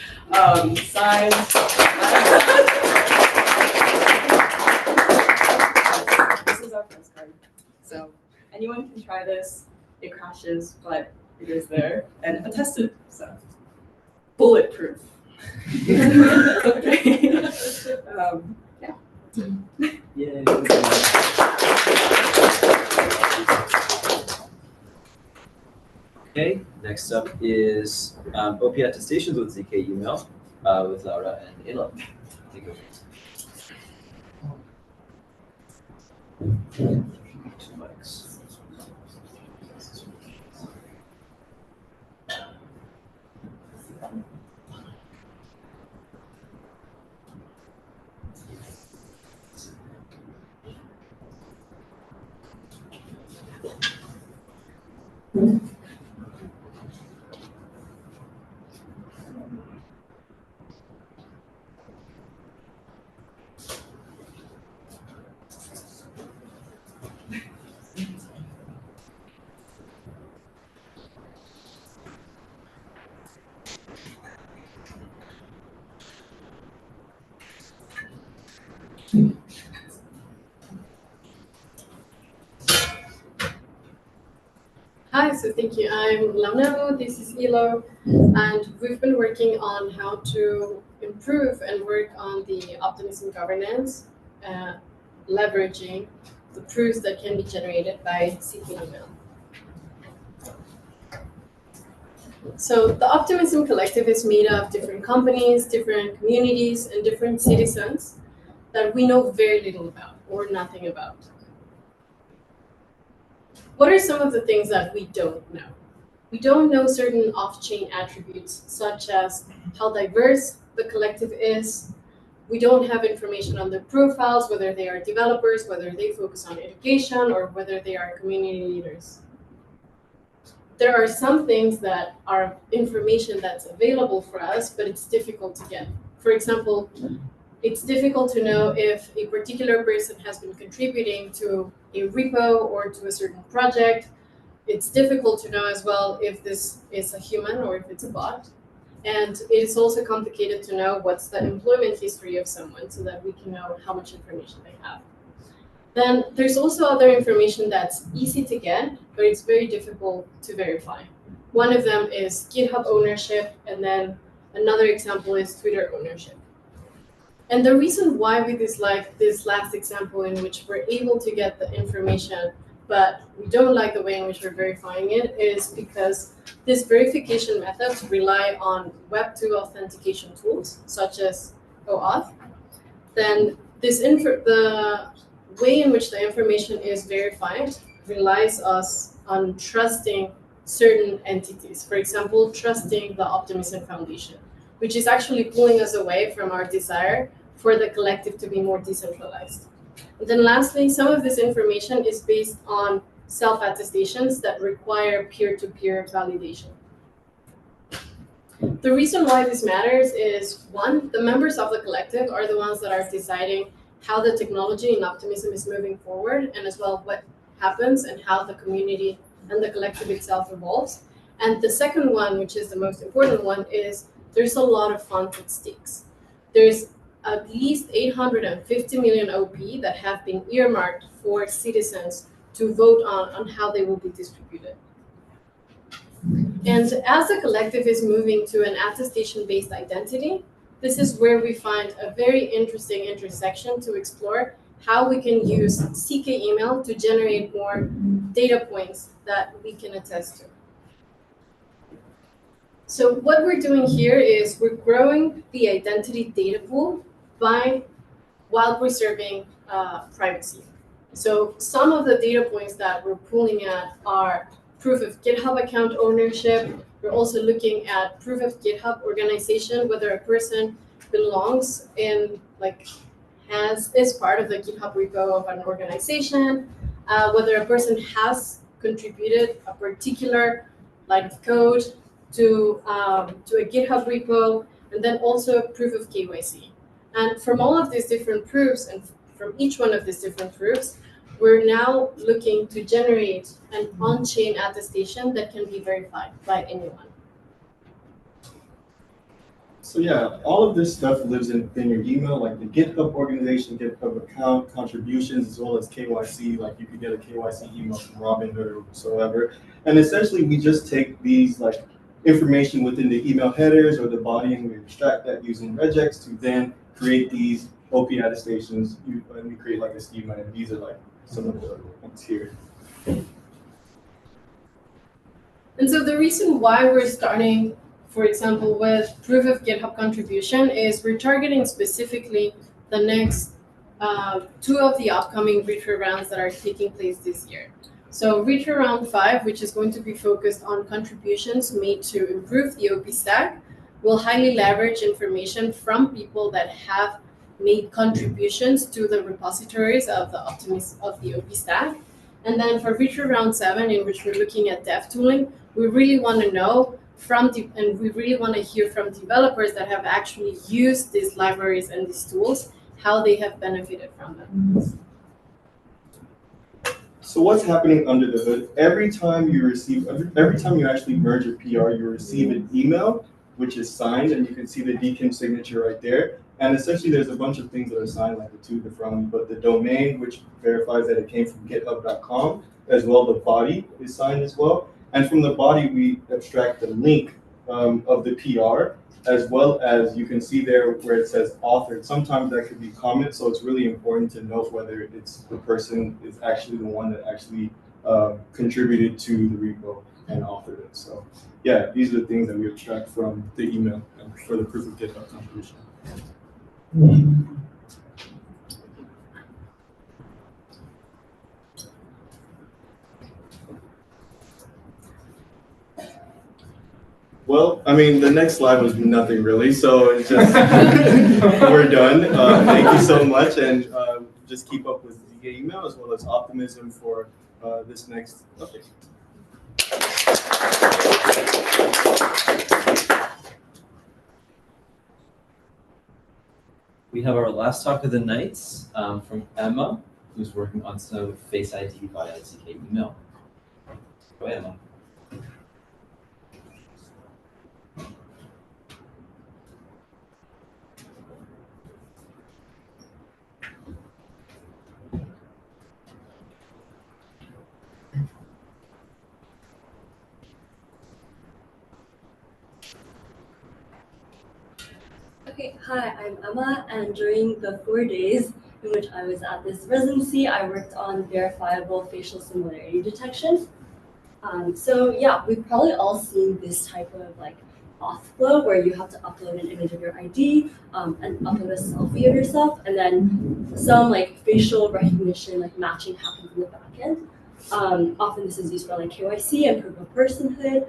signed. This is our press card. So anyone can try this. It crashes, but it is there and attested. So bulletproof. Okay. Yay. Okay, next up is OP Attestations with ZKML with Laura and Ayla. Take it over. Two mics. Hi, so thank you. I'm Launa, this is Ilo, and we've been working on how to improve and work on the optimism governance, leveraging the proofs that can be generated by ZKML. So the Optimism Collective is made of different companies, different communities, and different citizens that we know very little about or nothing about. What are some of the things that we don't know? We don't know certain off-chain attributes, such as how diverse the collective is. We don't have information on their profiles, whether they are developers, whether they focus on education, or whether they are community leaders. There are some things that are information that's available for us, but it's difficult to get. For example, it's difficult to know if a particular person has been contributing to a repo or to a certain project. It's difficult to know as well if this is a human or if it's a bot. And it is also complicated to know what's the employment history of someone so that we can know how much information they have. Then there's also other information that's easy to get, but it's very difficult to verify. One of them is GitHub ownership, and then another example is Twitter ownership. And the reason why we dislike this last example in which we're able to get the information, but we don't like the way in which we're verifying it, is because these verification methods rely on Web2 authentication tools, such as OAuth. Then the way in which the information is verified relies us on trusting certain entities. For example, trusting the Optimism Foundation, which is actually pulling us away from our desire for the collective to be more decentralized. And then lastly, some of this information is based on self-attestations that require peer-to-peer validation. The reason why this matters is, one, the members of the collective are the ones that are deciding how the technology in optimism is moving forward, and as well what happens and how the community and the collective itself evolves. And the second one, which is the most important one, is there's a lot of funds at stakes. There's at least 850 million OP that have been earmarked for citizens to vote on how they will be distributed. And as the collective is moving to an attestation-based identity, this is where we find a very interesting intersection to explore how we can use ZKML to generate more 'data points that we can attest to. So what we're doing here is we're growing the identity data pool while preserving privacy. So some of the data points that we're pulling at are proof of GitHub account ownership. We're also looking at proof of GitHub organization, whether a person belongs in, is part of the GitHub repo of an organization, whether a person has contributed a particular line of code to a GitHub repo, and then also proof of KYC. And from all of these different proofs, and from each one of these different proofs, we're now looking to generate an on-chain attestation that can be verified by anyone. So yeah, all of this stuff lives in your email, like the GitHub organization, GitHub account, contributions, as well as KYC. Like you could get a KYC email from Robinhood or whatsoever. And essentially, we just take these information within the email headers or the body, and we extract that using regex to then create these OP attestations. And we create a schema, and these are some of the ones here. And so the reason why we're starting, for example, with proof of GitHub contribution is we're targeting specifically the next 2 of the upcoming retro rounds that are taking place this year. So retro round 5, which is going to be focused on contributions made to improve the OP stack, will highly leverage information from people that have made contributions to the repositories of the OP stack. And then for retro round 7, in which we're looking at dev tooling, we really want to know and we really want to hear from developers that have actually used these libraries and these tools, how they have benefited from them. So what's happening under the hood? Every time you actually merge a PR, you receive an email, which is signed, and you can see the DKIM signature right there. And essentially, there's a bunch of things that are signed, like the to, the from, but the domain, which verifies that it came from github.com, as well the body is signed as well. And from the body, we abstract the link of the PR, as well as you can see there where it says authored. Sometimes that could be comments, so it's really important to note whether it's the person is actually the one that actually contributed to the repo and authored it. So yeah, these are the things that we abstract from the email for the proof of GitHub contribution. Well, I mean, the next slide was nothing really, so it's just, we're done. Thank you so much, and just keep up with ZK email as well as optimism for this next update. We have our last talk of the night from Emma, who's working on some Face ID via ZK email. Go ahead, Emma. Okay, hi, I'm Emma, and during the 4 days in which I was at this residency, I worked on verifiable facial similarity detection. So yeah, we've probably all seen this type of auth flow where you have to upload an image of your ID and upload a selfie of yourself, and then some facial recognition matching happens in the back end. Often this is used for KYC and proof of personhood,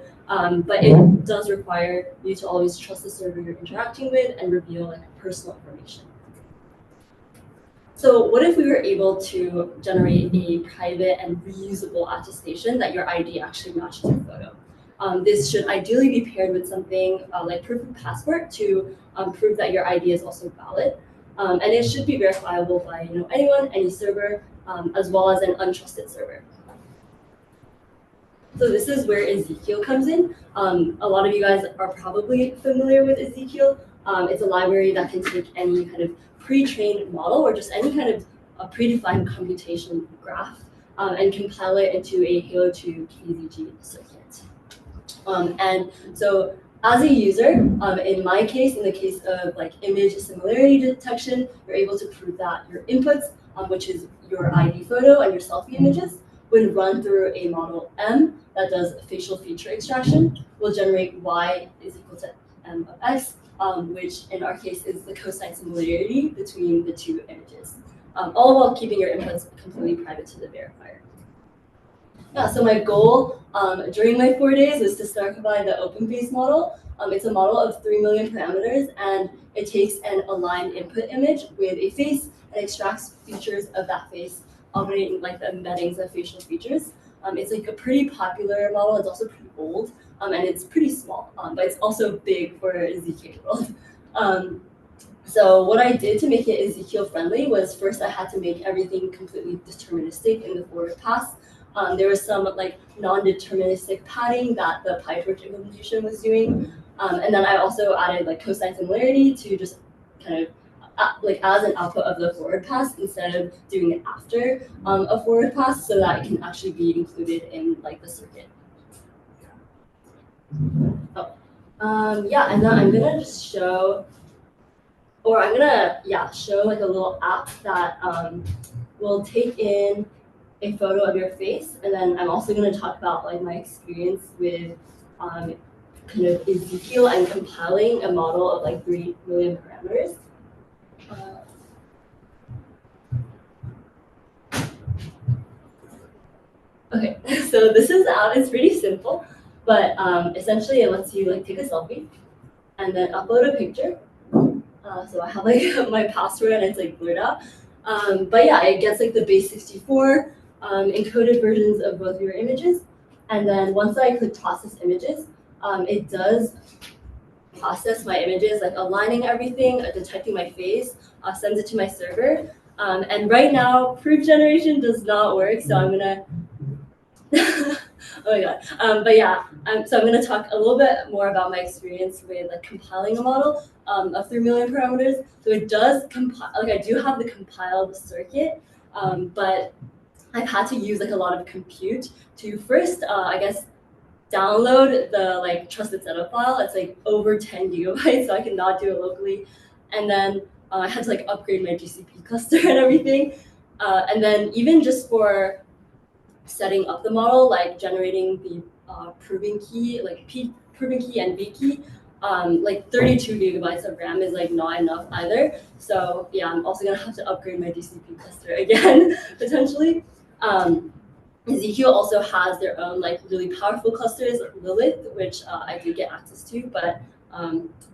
but it does require you to always trust the server you're interacting with and reveal personal information. So what if we were able to generate a private and reusable attestation that your ID actually matches your photo? This should ideally be paired with something like proof of passport to prove that your ID is also valid. And it should be verifiable by anyone, any server, as well as an untrusted server. So this is where Ezekiel comes in. A lot of you guys are probably familiar with Ezekiel. It's a library that can take any kind of pre-trained model or just any kind of a predefined computation graph and compile it into a Halo 2 KZG circuit. And so as a user, in my case, in the case of image similarity detection, you're able to prove that your inputs, which is your ID photo and your selfie images, when run through a model M that does facial feature extraction, will generate Y is equal to M of X, which in our case is the cosine similarity between the two images, all while keeping your inputs completely private to the verifier. Yeah, so my goal during my 4 days was to start by the open face model. It's a model of 3 million parameters, and it takes an aligned input image with a face and extracts features of that face, operating like the embeddings of facial features. It's like a pretty popular model. It's also pretty old, and it's pretty small, but it's also big for ZK world. So what I did to make it Ezekiel friendly was first I had to make everything completely deterministic in the forward pass. There was some like non-deterministic padding that the PyTorch implementation was doing. And then I also added like cosine similarity to just kind of like as an output of the forward pass instead of doing it after a forward pass, so that it can actually be included in like the circuit. Yeah, and then I'm gonna just show, or I'm gonna show like a little app that will take in a photo of your face, and then I'm also going to talk about like my experience with kind of Ezekiel and compiling a model of like 3 million parameters. Okay, so this is out. It's pretty simple, but essentially it lets you like take a selfie and then upload a picture. So I have like my password and it's like blurred out. But yeah, it gets like the base 64 encoded versions of both your images. And then once I click process images, it does process my images, like aligning everything, detecting my face, sends it to my server. And right now, proof generation does not work, so I'm gonna, oh my god. But yeah, so I'm gonna talk a little bit more about my experience with like compiling a model of 3 million parameters. So it does compile, like I do have the compiled circuit, but I've had to use like a lot of compute to first, I guess, download the like trusted setup file. It's like over 10 gigabytes, so I cannot do it locally. And then I had to like upgrade my GCP cluster and everything. And then even just for setting up the model, like generating the proving key, like proving key and V key, like 32 gigabytes of RAM is like not enough either. So yeah, I'm also gonna have to upgrade my GCP cluster again, potentially. Ezekiel also has their own like really powerful clusters, Lilith, which I did get access to, but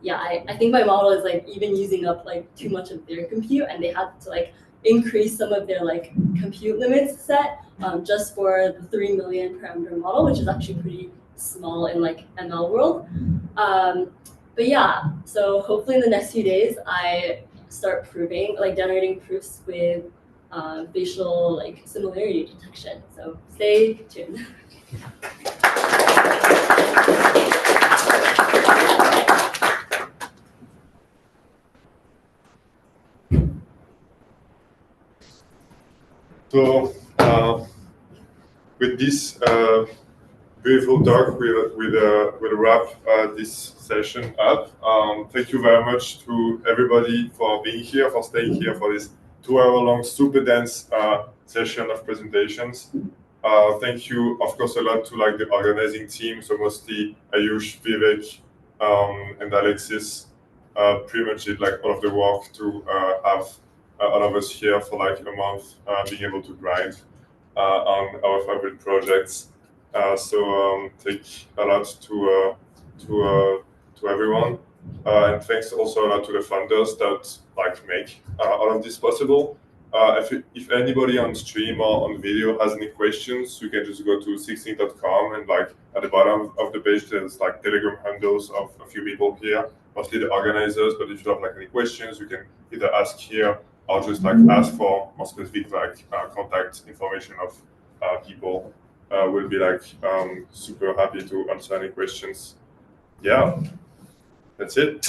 yeah, I think my model is like even using up like too much of their compute, and they had to like increase some of their like compute limits set just for the 3 million parameter model, which is actually pretty small in like ML world. But yeah, so hopefully in the next few days I start proving, like generating proofs with facial like similarity detection. So stay tuned. So with this beautiful talk, we'll wrap this session up. Thank you very much to everybody for being here, for staying here for this 2-hour-long super dense session of presentations. Thank you, of course, a lot to like the organizing team. So mostly Aayush, Vivek, and Alexis pretty much did like all of the work to have all of us here for like a month, being able to grind on our favorite projects. So thank a lot to everyone, and thanks also a lot to the funders that like make all of this possible. If anybody on stream or on video has any questions, you can just go to 16.com, and like at the bottom of the page there's like Telegram handles of a few people here, mostly the organizers. But if you have like any questions, you can either ask here or just like ask for more specific like contact information of people. We'll be like super happy to answer any questions. Yeah, that's it.